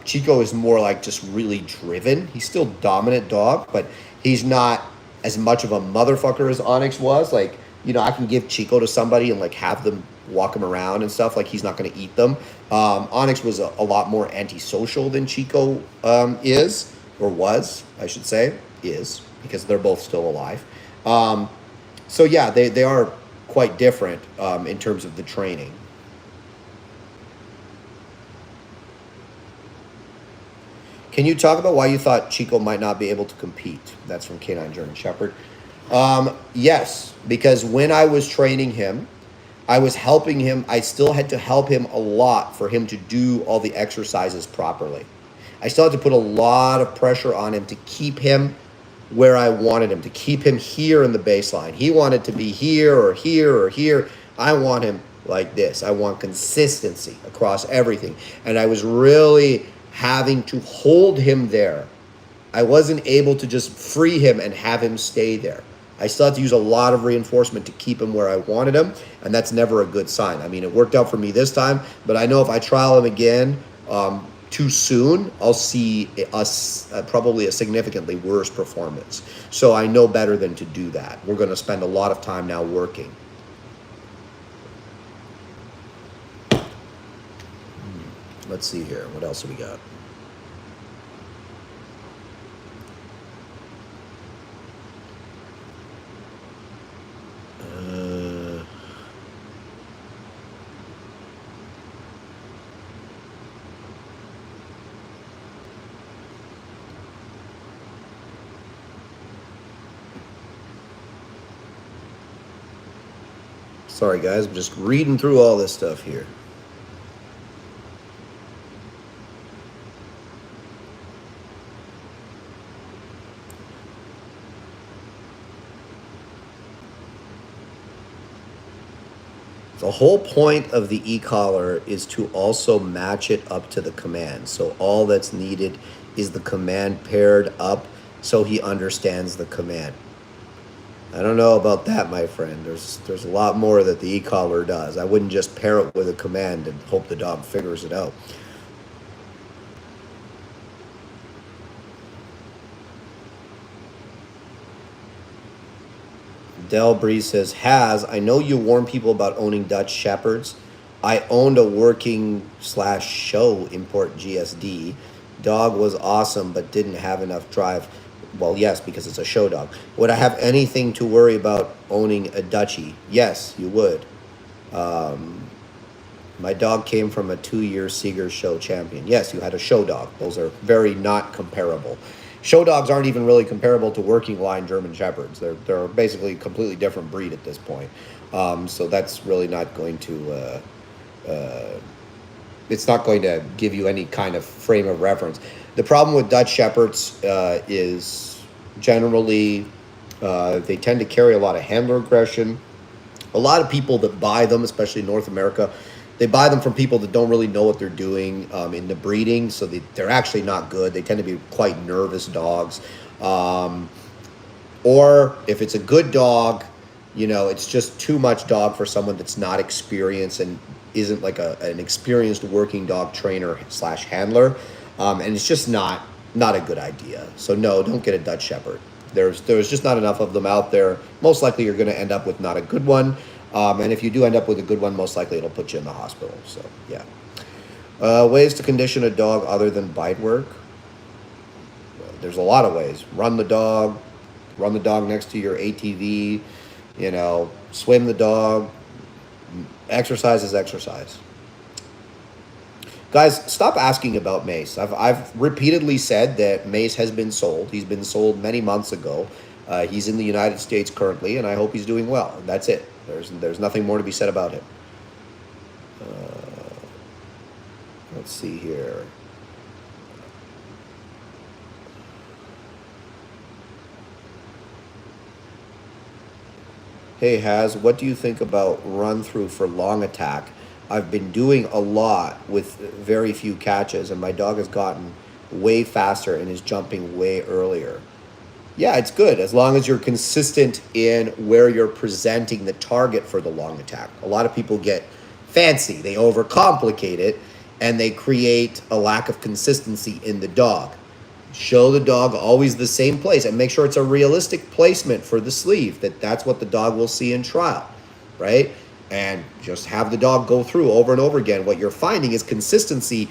S1: Chico is more like just really driven. He's still dominant dog, but he's not as much of a motherfucker as Onyx was. Like, I can give Chico to somebody and like have them walk him around and stuff. Like he's not going to eat them. Onyx was a lot more antisocial than Chico is, or was, I should say, is, because they're both still alive. So yeah, they are quite different in terms of the training. Can you talk about why you thought Chico might not be able to compete? That's from Canine German Shepherd. Yes, because when I was training him, I was helping him. I still had to help him a lot for him to do all the exercises properly. I still had to put a lot of pressure on him to keep him where I wanted him, to keep him here in the baseline. He wanted to be here or here or here. I want him like this. I want consistency across everything. And I was really having to hold him there. I wasn't able to just free him and have him stay there. I still had to use a lot of reinforcement to keep him where I wanted him, and that's never a good sign. I mean, it worked out for me this time, but I know if I trial him again too soon, I'll see probably a significantly worse performance. So I know better than to do that. We're going to spend a lot of time now working. Let's see here. What else do we got? Sorry, guys. I'm just reading through all this stuff here. The whole point of the e-collar is to also match it up to the command. So all that's needed is the command paired up so he understands the command. I don't know about that, my friend. There's a lot more that the e-collar does. I wouldn't just pair it with a command and hope the dog figures it out. Del Bree says, I know you warn people about owning Dutch Shepherds. I owned a working / show import GSD. Dog was awesome, but didn't have enough drive. Well, yes, because it's a show dog. Would I have anything to worry about owning a Dutchie? Yes, you would. My dog came from a 2-year Seeger show champion. Yes, you had a show dog. Those are very not comparable. Show dogs aren't even really comparable to working line German Shepherds. They're basically a completely different breed at this point. So that's really not going to, it's not going to give you any kind of frame of reference. The problem with Dutch Shepherds is generally they tend to carry a lot of handler aggression. A lot of people that buy them, especially in North America, they buy them from people that don't really know what they're doing in the breeding, so they're actually not good. They tend to be quite nervous dogs. Or if it's a good dog, it's just too much dog for someone that's not experienced and isn't like an experienced working dog trainer / handler. And it's just not a good idea. So no, don't get a Dutch Shepherd. There's just not enough of them out there. Most likely you're going to end up with not a good one. And if you do end up with a good one, most likely it'll put you in the hospital. So, yeah. Ways to condition a dog other than bite work. There's a lot of ways. Run the dog next to your ATV, swim the dog. Exercise is exercise. Guys, stop asking about Mace. I've repeatedly said that Mace has been sold. He's been sold many months ago. He's in the United States currently, and I hope he's doing well. And that's it. There's nothing more to be said about him. Let's see here. Hey, what do you think about run through for long attack? I've been doing a lot with very few catches, and my dog has gotten way faster and is jumping way earlier. Yeah, it's good as long as you're consistent in where you're presenting the target for the long attack. A lot of people get fancy. They overcomplicate it, and they create a lack of consistency in the dog. Show the dog always the same place and make sure it's a realistic placement for the sleeve, that's what the dog will see in trial, right? And just have the dog go through over and over again. What you're finding is consistency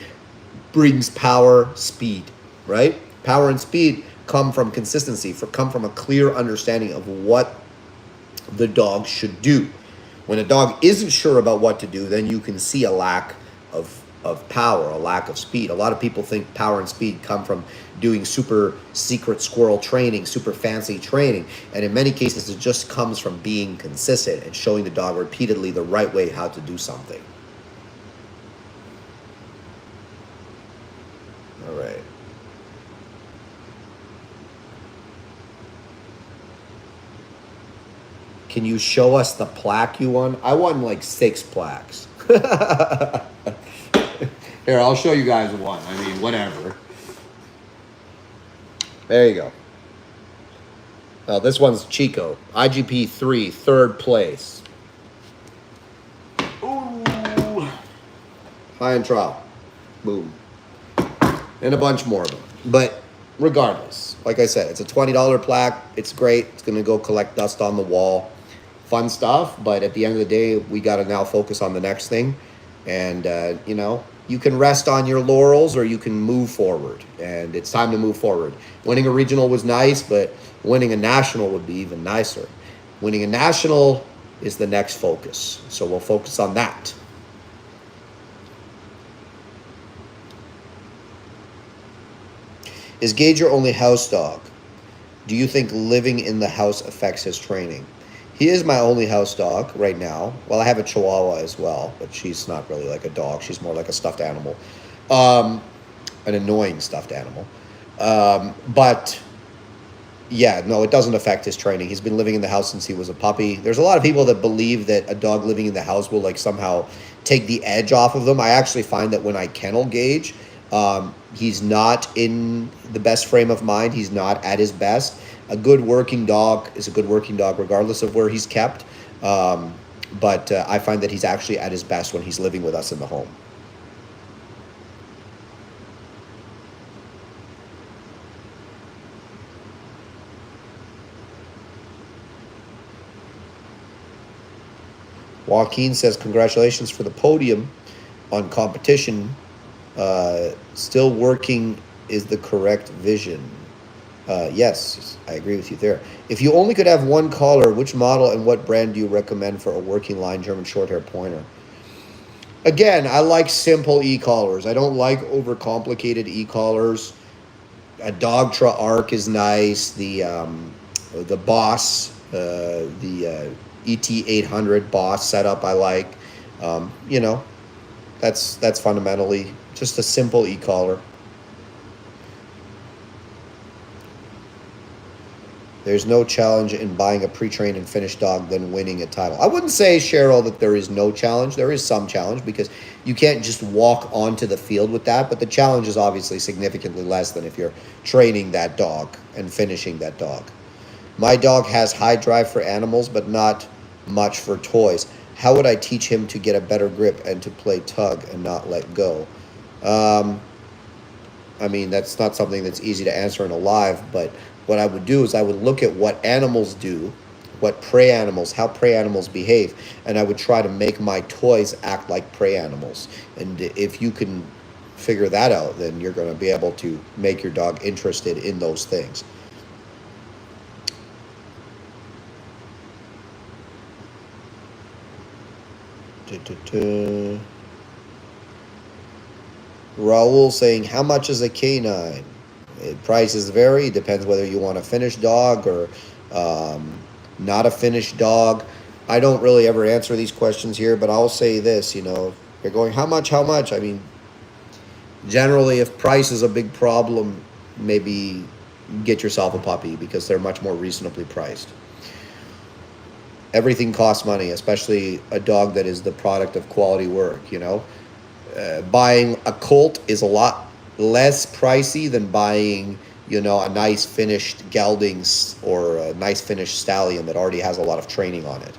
S1: brings power, speed, right? Power and speed come from consistency, come from a clear understanding of what the dog should do. When a dog isn't sure about what to do, then you can see a lack of power, a lack of speed. A lot of people think power and speed come from doing super secret squirrel training, super fancy training. And in many cases, it just comes from being consistent and showing the dog repeatedly the right way how to do something. All right. Can you show us the plaque you won? I won like 6 plaques. Here, I'll show you guys one. I mean, whatever. There you go. Oh, this one's Chico. IGP 3, 3rd place. Ooh. High and trial. Boom. And a bunch more of them. But regardless, like I said, it's a $20 plaque. It's great. It's going to go collect dust on the wall. Fun stuff. But at the end of the day, we got to now focus on the next thing. And, you can rest on your laurels or you can move forward. And it's time to move forward. Winning a regional was nice, but winning a national would be even nicer. Winning a national is the next focus. So we'll focus on that. Is Gage your only house dog? Do you think living in the house affects his training? He is my only house dog right now. Well, I have a Chihuahua as well, but she's not really like a dog. She's more like a stuffed animal. An annoying stuffed animal. But Yeah, no, it doesn't affect his training. He's been living in the house since he was a puppy. There's a lot of people that believe that a dog living in the house will like somehow take the edge off of them. I actually find that when I kennel gauge, he's not in the best frame of mind. He's not at his best. A good working dog is a good working dog regardless of where he's kept. But I find that he's actually at his best when he's living with us in the home. Joaquin says, congratulations for the podium on competition. Still working is the correct vision. Yes, I agree with you there. If you only could have one collar, which model and what brand do you recommend for a working line German Shorthair Pointer? Again, I like simple e-collars. I don't like overcomplicated e-collars. A Dogtra Arc is nice. The Boss, the ET800 Boss setup I like. You know, that's fundamentally just a simple e-collar. There's no challenge in buying a pre-trained and finished dog than winning a title. I wouldn't say, Cheryl, that there is no challenge. There is some challenge because you can't just walk onto the field with that, but the challenge is obviously significantly less than if you're training that dog and finishing that dog. My dog has high drive for animals, but not much for toys. How would I teach him to get a better grip and to play tug and not let go? I mean, that's not something that's easy to answer in a live, but what I would do is I would look at what animals do, what prey animals, how prey animals behave, and I would try to make my toys act like prey animals. And if you can figure that out, then you're going to be able to make your dog interested in those things. Raul saying, how much is a canine? Prices vary. Depends whether you want a finished dog or not a finished dog. I don't really ever answer these questions here, but I'll say this, you know, they're going, how much? I mean, generally, if price is a big problem, maybe get yourself a puppy because they're much more reasonably priced. Everything costs money, especially a dog that is the product of quality work, you know. Buying a colt is a lot less pricey than buying, you know, a nice finished geldings or a nice finished stallion that already has a lot of training on it.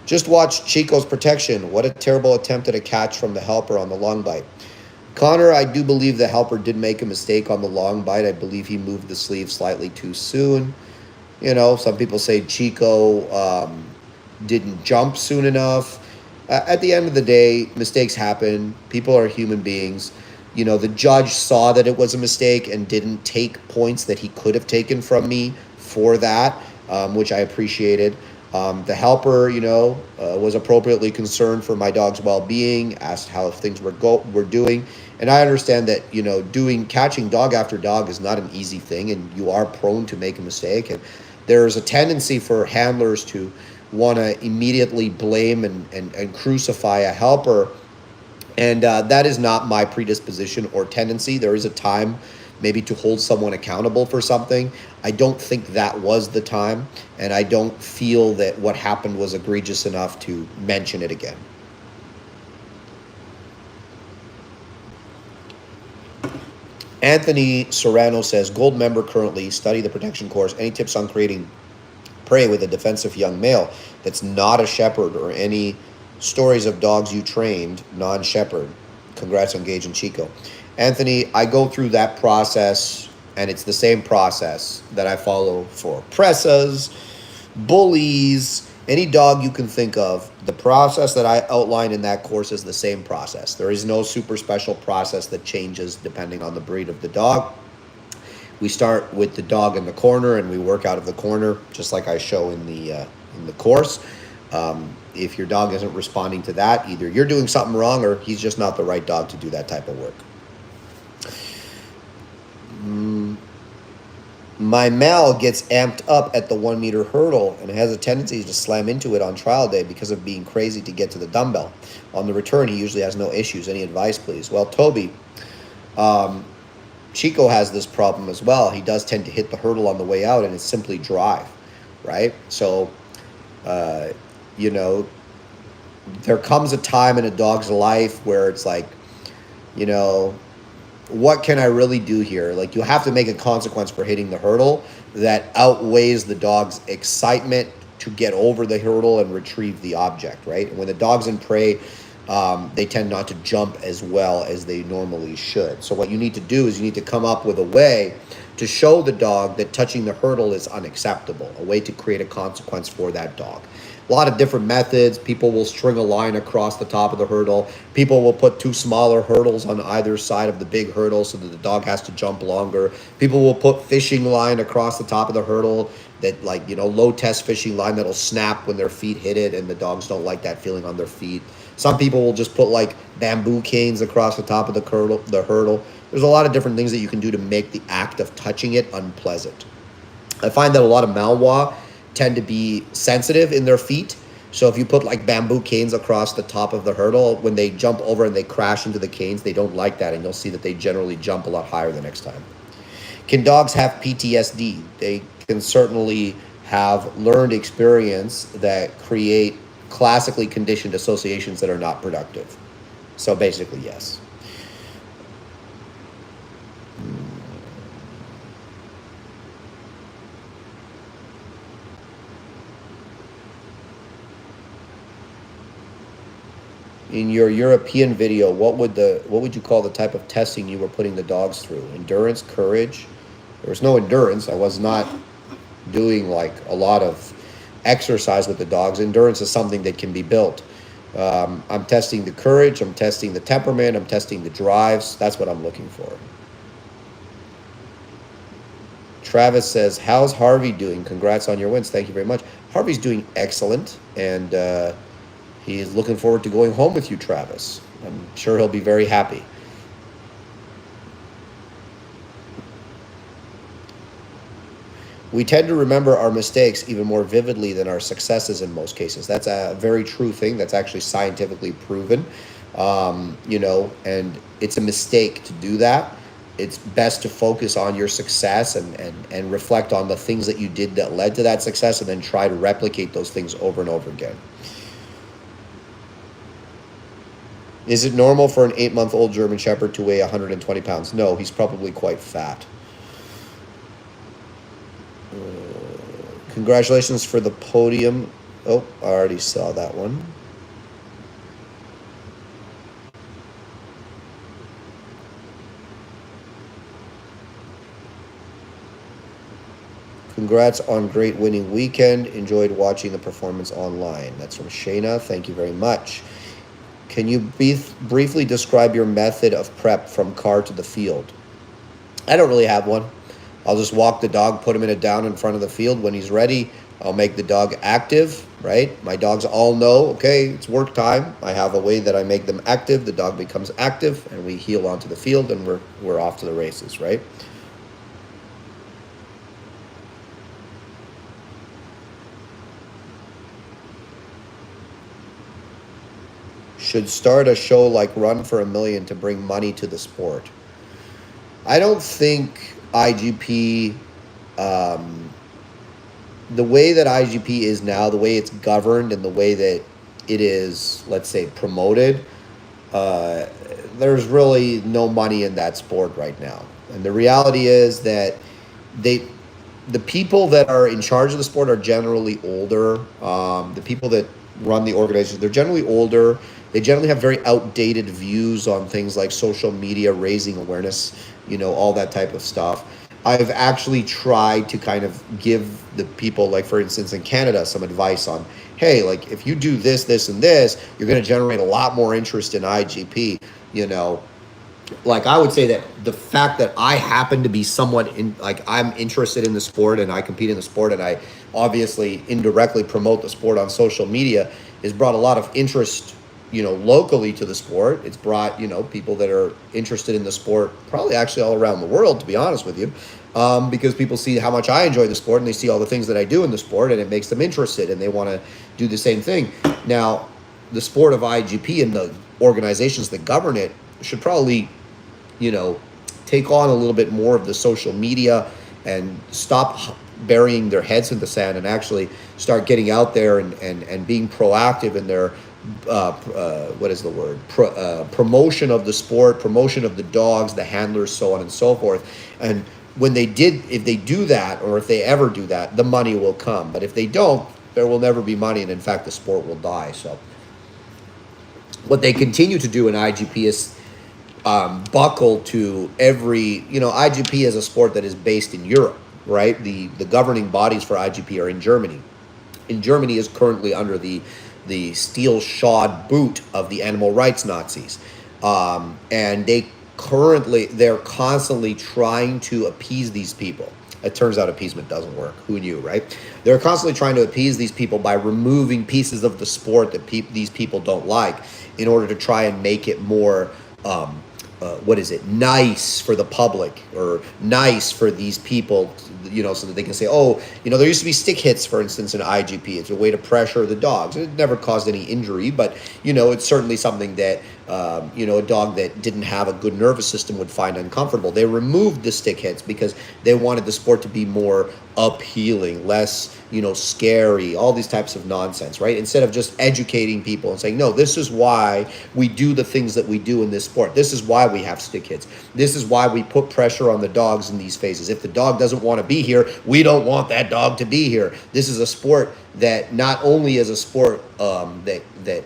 S1: Just watch Chico's Protection. What a terrible attempt at a catch from the helper on the long bite. Connor, I do believe the helper did make a mistake on the long bite. I believe he moved the sleeve slightly too soon. You know, some people say Chico didn't jump soon enough. At the end of the day, mistakes happen. People are human beings. You know, the judge saw that it was a mistake and didn't take points that he could have taken from me for that, which I appreciated. The helper, you know, was appropriately concerned for my dog's well-being, asked how things were doing. And I understand that, you know, catching dog after dog is not an easy thing, and you are prone to make a mistake. And there's a tendency for handlers to want to immediately blame and crucify a helper. And that is not my predisposition or tendency. There is a time maybe to hold someone accountable for something. I don't think that was the time, and I don't feel that what happened was egregious enough to mention it again. Anthony Serrano says, gold member currently, study the protection course. Any tips on creating prey with a defensive young male that's not a shepherd, or any stories of dogs you trained non-shepherd? Congrats on Gage and Chico. Anthony, I go through that process, and it's the same process that I follow for pressas, bullies, any dog you can think of. The process that I outline in that course is the same process. There is no super special process that changes depending on the breed of the dog. We start with the dog in the corner, and we work out of the corner, just like I show in the course. If your dog isn't responding to that, either you're doing something wrong or he's just not the right dog to do that type of work. My Mal gets amped up at the 1 meter hurdle and has a tendency to slam into it on trial day because of being crazy to get to the dumbbell. On the return, he usually has no issues. Any advice, please? Well, Toby, Chico has this problem as well. He does tend to hit the hurdle on the way out, and it's simply drive, right? So, you know, there comes a time in a dog's life where it's like, you know, what can I really do here? Like, you have to make a consequence for hitting the hurdle that outweighs the dog's excitement to get over the hurdle and retrieve the object, right? And when the dog's in prey, they tend not to jump as well as they normally should. So what you need to do is you need to come up with a way to show the dog that touching the hurdle is unacceptable, a way to create a consequence for that dog. A lot of different methods. People will string a line across the top of the hurdle. People will put two smaller hurdles on either side of the big hurdle so that the dog has to jump longer. People will put fishing line across the top of the hurdle, that, like, you know, low test fishing line that'll snap when their feet hit it, and the dogs don't like that feeling on their feet. Some people will just put like bamboo canes across the top of the hurdle. There's a lot of different things that you can do to make the act of touching it unpleasant. I find that a lot of Malinois tend to be sensitive in their feet. So if you put like bamboo canes across the top of the hurdle, when they jump over and they crash into the canes, they don't like that, and you'll see that they generally jump a lot higher the next time. Can dogs have PTSD? They can certainly have learned experience that create classically conditioned associations that are not productive. So basically, yes. In your European video, what would you call the type of testing you were putting the dogs through? Endurance, courage? There was no endurance. I was not doing like a lot of exercise with the dogs. Endurance is something that can be built. I'm testing the courage, I'm testing the temperament, I'm testing the drives. That's what I'm looking for. Travis says, how's Harvey doing? Congrats on your wins. Thank you very much. Harvey's doing excellent, and he's looking forward to going home with you, Travis. I'm sure he'll be very happy. We tend to remember our mistakes even more vividly than our successes in most cases. That's a very true thing. That's actually scientifically proven, you know, and it's a mistake to do that. It's best to focus on your success and reflect on the things that you did that led to that success, and then try to replicate those things over and over again. Is it normal for an 8-month-old German Shepherd to weigh 120 pounds? No, he's probably quite fat. Congratulations for the podium. Oh, I already saw that one. Congrats on great winning weekend. Enjoyed watching the performance online. That's from Shayna. Thank you very much. Can you briefly describe your method of prep from car to the field? I don't really have one. I'll just walk the dog, put him in a down in front of the field. When he's ready, I'll make the dog active, right? My dogs all know, okay, it's work time. I have a way that I make them active. The dog becomes active, and we heel onto the field, and we're off to the races, right? Should start a show like Run for a Million to bring money to the sport. I don't think IGP, the way that IGP is now, the way it's governed and the way that it is, let's say, promoted, there's really no money in that sport right now. And the reality is that the people that are in charge of the sport are generally older. The people that run the organization, they're generally older. They generally have very outdated views on things like social media, raising awareness, you know, all that type of stuff. I've actually tried to kind of give the people, like for instance in Canada, some advice on, hey, like if you do this, this, and this, you're going to generate a lot more interest in IGP. You know, like I would say that the fact that I happen to be somewhat in, like I'm interested in the sport and I compete in the sport and I obviously indirectly promote the sport on social media has brought a lot of interest, you know, locally to the sport. It's brought, you know, people that are interested in the sport probably actually all around the world, to be honest with you, because people see how much I enjoy the sport and they see all the things that I do in the sport, and it makes them interested and they want to do the same thing. Now, the sport of IGP and the organizations that govern it should probably, you know, take on a little bit more of the social media and stop burying their heads in the sand and actually start getting out there and being proactive in their what is the word? Promotion of the sport, promotion of the dogs, the handlers, so on and so forth. And if they do that, or if they ever do that, the money will come. But if they don't, there will never be money, and in fact, the sport will die. So what they continue to do in IGP is buckle to every, IGP is a sport that is based in Europe, right? The governing bodies for IGP are in Germany. In Germany is currently under the steel-shod boot of the animal rights Nazis. And they're constantly trying to appease these people. It turns out appeasement doesn't work. Who knew, right? They're constantly trying to appease these people by removing pieces of the sport that these people don't like in order to try and make it more, nice for the public, or nice for these people, so that they can say, oh, there used to be stick hits, for instance, in IGP. It's a way to pressure the dogs. It never caused any injury, but, it's certainly something that, a dog that didn't have a good nervous system would find uncomfortable. They removed the stick hits because they wanted the sport to be more appealing, less, scary, all these types of nonsense, right? Instead of just educating people and saying, no, this is why we do the things that we do in this sport. This is why we have stick hits. This is why we put pressure on the dogs in these phases. If the dog doesn't want to be here, we don't want that dog to be here. This is a sport that not only is a sport that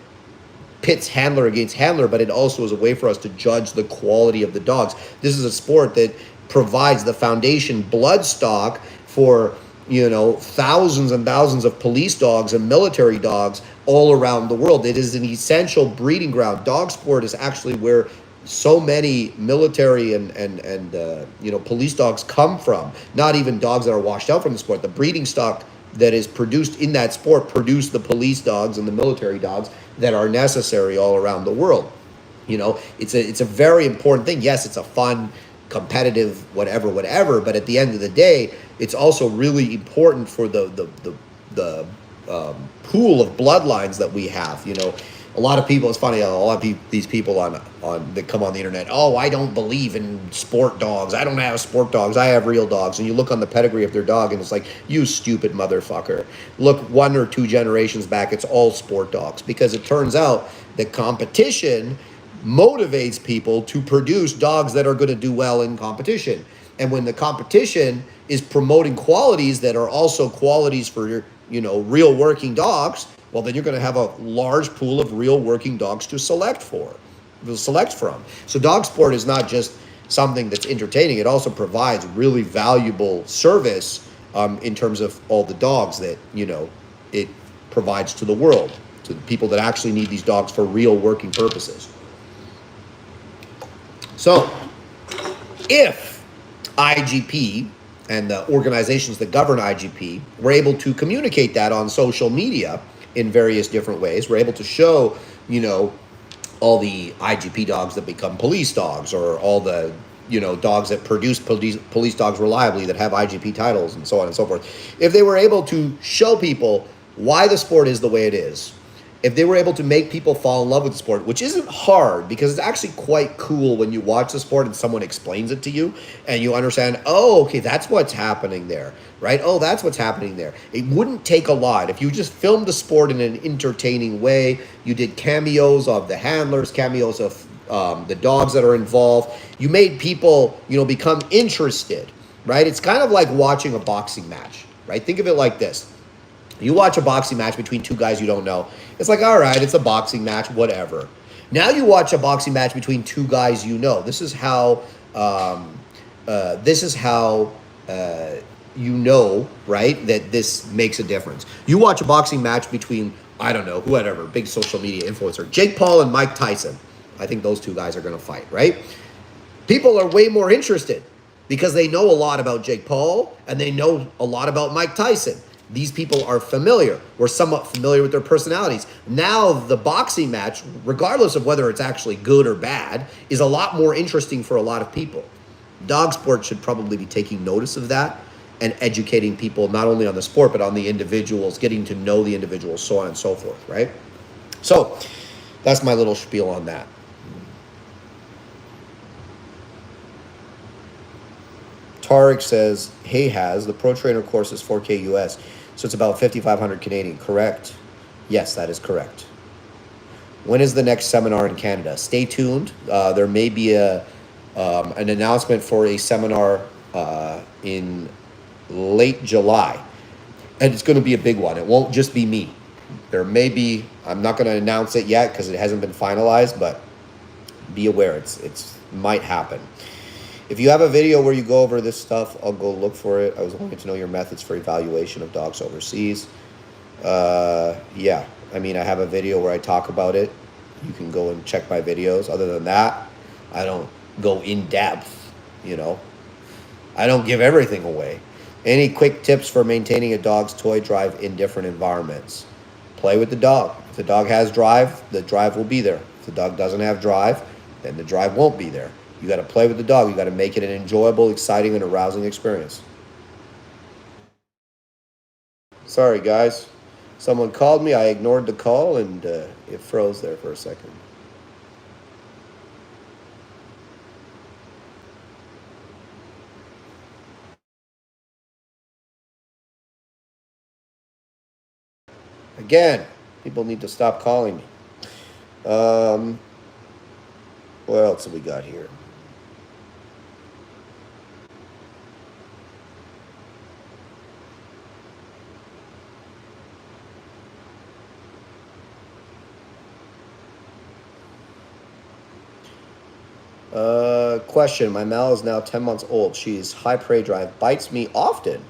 S1: pits handler against handler, but it also is a way for us to judge the quality of the dogs. This is a sport that provides the foundation blood stock for, thousands and thousands of police dogs and military dogs all around the world. It is an essential breeding ground. Dog sport is actually where so many military and police dogs come from. Not even dogs that are washed out from the sport. The breeding stock that is produced in that sport produce the police dogs and the military dogs that are necessary all around the world. It's a very important thing. Yes, it's a fun, competitive, whatever, but at the end of the day, it's also really important for the pool of bloodlines that we have. A lot of people, it's funny, a lot of these people that come on the internet, oh, I don't believe in sport dogs. I don't have sport dogs. I have real dogs. And you look on the pedigree of their dog, and it's like, you stupid motherfucker. Look 1 or 2 generations back, it's all sport dogs. Because it turns out that competition motivates people to produce dogs that are going to do well in competition. And when the competition is promoting qualities that are also qualities for real working dogs, well, then you're going to have a large pool of real working dogs to select from. So dog sport is not just something that's entertaining. It also provides really valuable service in terms of all the dogs that, it provides to the world, to the people that actually need these dogs for real working purposes. So if IGP and the organizations that govern IGP were able to communicate that on social media in various different ways, we're able to show, all the IGP dogs that become police dogs, or all the, dogs that produce police dogs reliably that have IGP titles, and so on and so forth. If they were able to show people why the sport is the way it is, if they were able to make people fall in love with the sport, which isn't hard because it's actually quite cool when you watch the sport and someone explains it to you and you understand, oh, okay, that's what's happening there, right? Oh, that's what's happening there. It wouldn't take a lot. If you just filmed the sport in an entertaining way, you did cameos of the handlers, cameos of the dogs that are involved, you made people, become interested, right? It's kind of like watching a boxing match, right? Think of it like this. You watch a boxing match between 2 guys you don't know. It's like, all right, it's a boxing match, whatever. Now you watch a boxing match between 2 guys you know. This is how, right, that this makes a difference. You watch a boxing match between, I don't know, whatever, big social media influencer, Jake Paul and Mike Tyson. I think those 2 guys are going to fight, right? People are way more interested because they know a lot about Jake Paul and they know a lot about Mike Tyson. These people are familiar. We're somewhat familiar with their personalities. Now the boxing match, regardless of whether it's actually good or bad, is a lot more interesting for a lot of people. Dog sport should probably be taking notice of that and educating people not only on the sport, but on the individuals, getting to know the individuals, so on and so forth, right? So that's my little spiel on that. Tarek says, hey, the Pro Trainer course is 4K US, so it's about 5,500 Canadian, correct? Yes, that is correct. When is the next seminar in Canada? Stay tuned. There may be an announcement for a seminar in late July, and it's going to be a big one. It won't just be me. There may be, I'm not going to announce it yet because it hasn't been finalized, but be aware, it's might happen. If you have a video where you go over this stuff, I'll go look for it. I was wanting to know your methods for evaluation of dogs overseas. Yeah, I mean, I have a video where I talk about it. You can go and check my videos. Other than that, I don't go in depth, you know. I don't give everything away. Any quick tips for maintaining a dog's toy drive in different environments? Play with the dog. If the dog has drive, the drive will be there. If the dog doesn't have drive, then the drive won't be there. You got to play with the dog. You got to make it an enjoyable, exciting, and arousing experience. Sorry, guys. Someone called me. I ignored the call, and it froze there for a second. Again, people need to stop calling me. What else have we got here? Question. My Mal is now 10 months old. She's high prey drive, bites me often.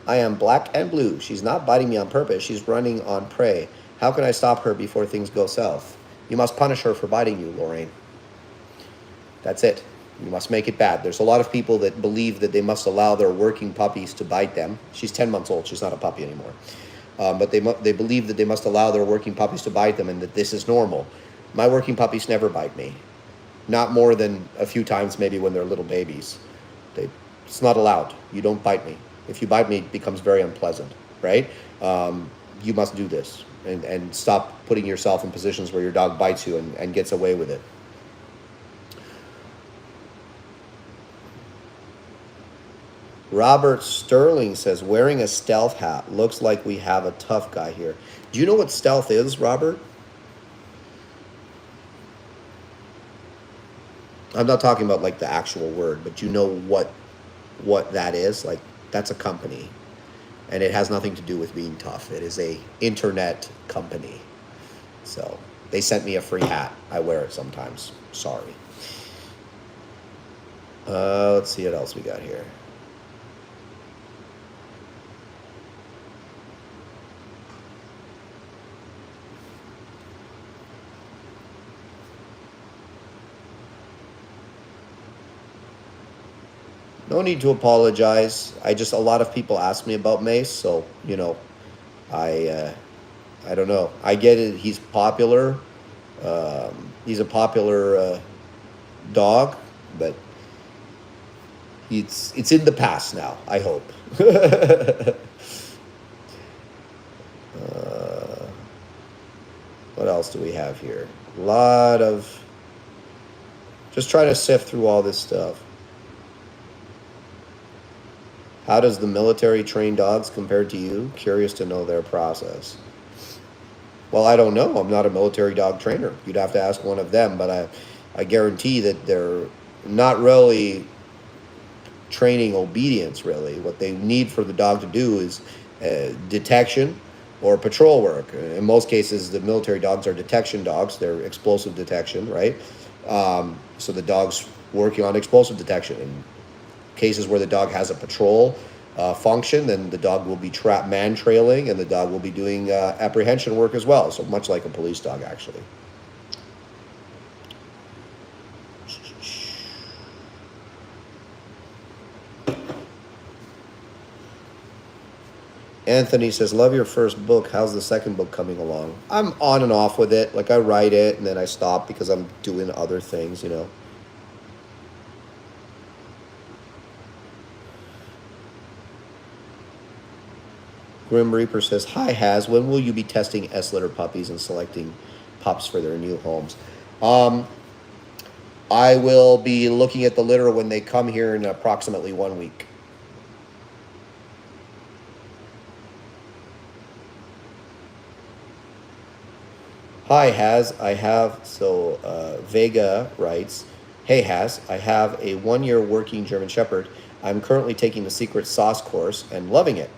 S1: I am black and blue. She's not biting me on purpose. She's running on prey. How can I stop her before things go south? You must punish her for biting you, Lorraine. That's it. You must make it bad. There's a lot of people that believe that they must allow their working puppies to bite them. She's 10 months old. She's not a puppy anymore. But they believe that they must allow their working puppies to bite them and that this is normal. My working puppies never bite me. Not more than a few times maybe when they're little babies. It's not allowed. You don't bite me. If you bite me, it becomes very unpleasant, right? You must do this and stop putting yourself in positions where your dog bites you and gets away with it. Robert Sterling says, wearing a stealth hat. Looks like we have a tough guy here. Do you know what stealth is, Robert? I'm not talking about like the actual word, but you know what that is? Like, that's a company. And it has nothing to do with being tough. It is a internet company. So they sent me a free hat. I wear it sometimes. Sorry. Let's see what else we got here. No need to apologize. A lot of people ask me about Mace, so, you know, I don't know. I get it. He's popular. He's a popular dog, but it's in the past now, I hope. What else do we have here? A lot of... Just trying to sift through all this stuff. How does the military train dogs compared to you? Curious to know their process. Well, I don't know. I'm not a military dog trainer. You'd have to ask one of them, but I guarantee that they're not really training obedience, really. What they need for the dog to do is detection or patrol work. In most cases, the military dogs are detection dogs. They're explosive detection, right? So the dog's working on explosive detection. In cases where the dog has a patrol function, then the dog will be man trailing, and the dog will be doing apprehension work as well. So much like a police dog, actually. Anthony says, love your first book. How's the second book coming along? I'm on and off with it. Like, I write it and then I stop because I'm doing other things, you know. Grim Reaper says, hi, Haz. When will you be testing S-litter puppies and selecting pups for their new homes? I will be looking at the litter when they come here in approximately 1 week. Hi, Haz. Vega writes, Hey, Haz, I have a 1 year working German Shepherd. I'm currently taking the secret sauce course and loving it.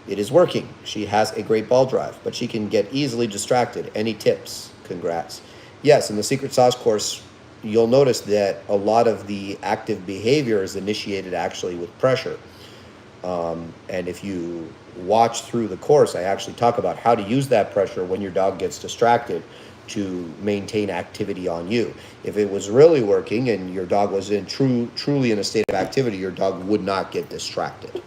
S1: It is working. She has a great ball drive, but she can get easily distracted. Any tips? Congrats. Yes, in the secret sauce course, you'll notice that a lot of the active behavior is initiated actually with pressure. And if you watch through the course, I actually talk about how to use that pressure when your dog gets distracted to maintain activity on you. If it was really working and your dog was truly in a state of activity, your dog would not get distracted.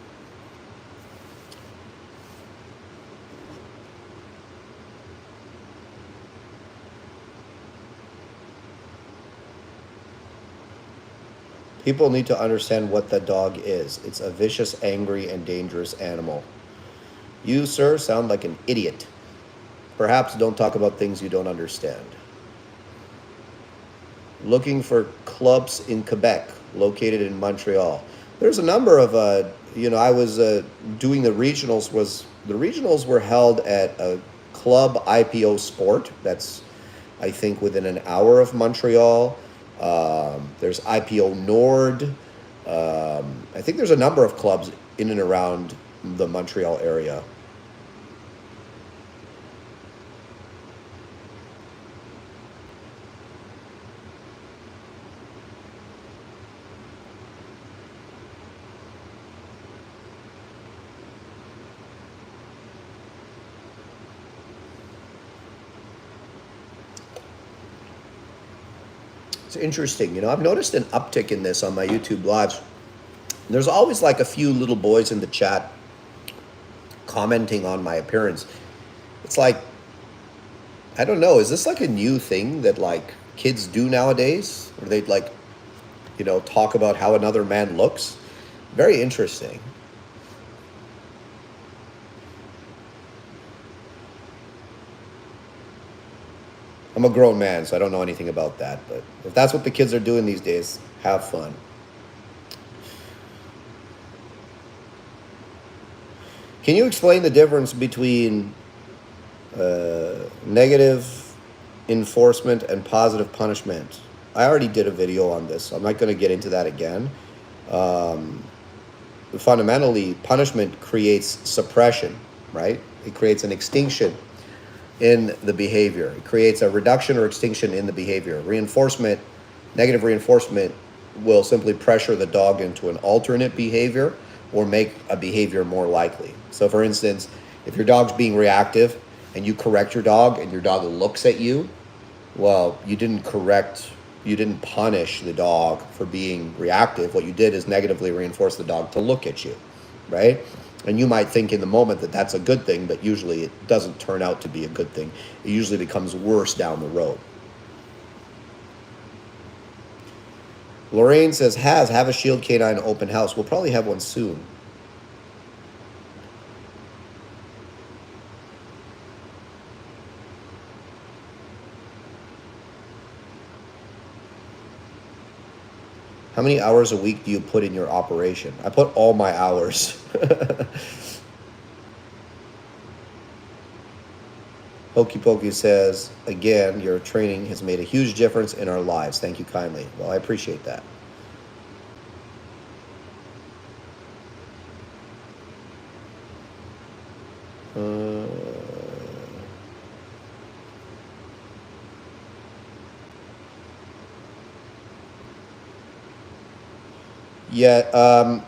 S1: People need to understand what the dog is. It's a vicious, angry, and dangerous animal. You, sir, sound like an idiot. Perhaps don't talk about things you don't understand. Looking for clubs in Quebec, located in Montreal. There's a number of, I was doing the regionals. The regionals were held at a club IPO Sport. That's, I think, within an hour of Montreal. There's IPO Nord. I think there's a number of clubs in and around the Montreal area. It's interesting. I've noticed an uptick in this on my YouTube lives. There's always like a few little boys in the chat commenting on my appearance. It's like, I don't know, is this like a new thing that like kids do nowadays? Or they'd like, talk about how another man looks? Very interesting. I'm a grown man, so I don't know anything about that. But if that's what the kids are doing these days, have fun. Can you explain the difference between negative enforcement and positive punishment? I already did a video on this. I'm not going to get into that again. Fundamentally, punishment creates suppression, right? It creates an extinction in the behavior. It creates a reduction or extinction in the behavior. Negative reinforcement will simply pressure the dog into an alternate behavior or make a behavior more likely. So for instance, if your dog's being reactive and you correct your dog and your dog looks at you, well, you didn't punish the dog for being reactive. What you did is negatively reinforce the dog to look at you, right? And you might think in the moment that that's a good thing, but usually it doesn't turn out to be a good thing. It usually becomes worse down the road. Lorraine says, have a Shield Canine open house. We'll probably have one soon. How many hours a week do you put in your operation? I put all my hours. Hokey Pokey says, again, your training has made a huge difference in our lives. Thank you kindly. Well, I appreciate that.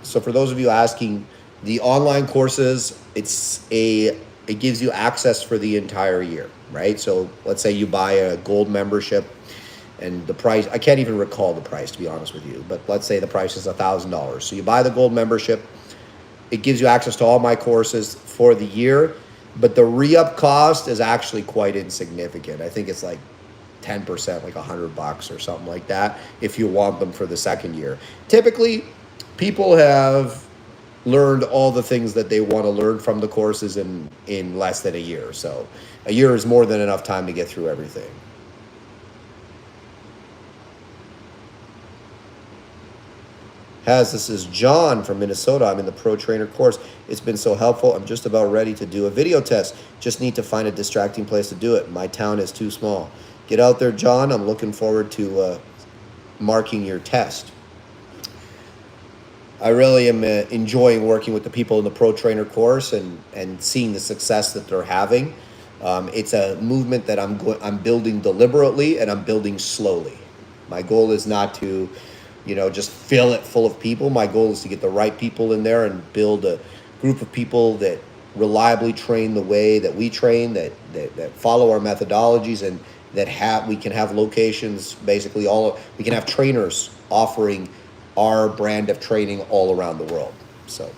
S1: So for those of you asking, the online courses, it gives you access for the entire year, right? So let's say you buy a gold membership and the price, I can't even recall the price to be honest with you, but let's say the price is $1,000. So you buy the gold membership, it gives you access to all my courses for the year, but the re-up cost is actually quite insignificant. I think it's like 10%, like $100 or something like that, if you want them for the second year. Typically, people have learned all the things that they want to learn from the courses in less than a year. So a year is more than enough time to get through everything. This is John from Minnesota. I'm in the Pro Trainer course. It's been so helpful. I'm just about ready to do a video test. Just need to find a distracting place to do it. My town is too small. Get out there, John. I'm looking forward to marking your test. I really am enjoying working with the people in the Pro Trainer course and seeing the success that they're having. It's a movement that I'm building deliberately, and I'm building slowly. My goal is not to, just fill it full of people. My goal is to get the right people in there and build a group of people that reliably train the way that we train, that follow our methodologies, and that we can have locations, basically we can have trainers offering our brand of training all around the world. So,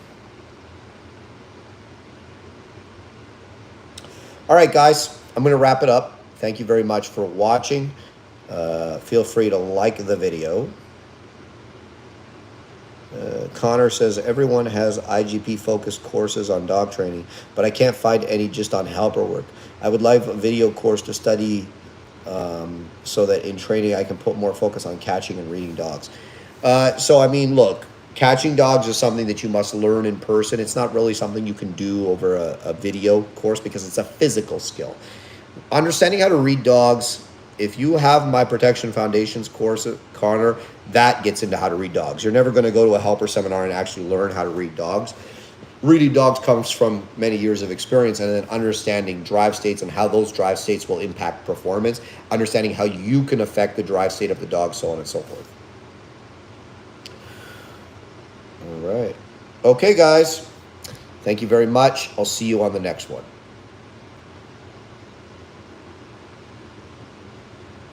S1: all right, guys, I'm going to wrap it up. Thank you very much for watching. Feel free to like the video. Connor says, everyone has IGP-focused courses on dog training, but I can't find any just on helper work. I would like a video course to study so that in training I can put more focus on catching and reading dogs. So, I mean, look, catching dogs is something that you must learn in person. It's not really something you can do over a video course because it's a physical skill. Understanding how to read dogs, if you have my Protection Foundations course, Connor, that gets into how to read dogs. You're never going to go to a helper seminar and actually learn how to read dogs. Reading dogs comes from many years of experience, and then understanding drive states and how those drive states will impact performance, understanding how you can affect the drive state of the dog, so on and so forth. All right. Okay, guys. Thank you very much. I'll see you on the next one.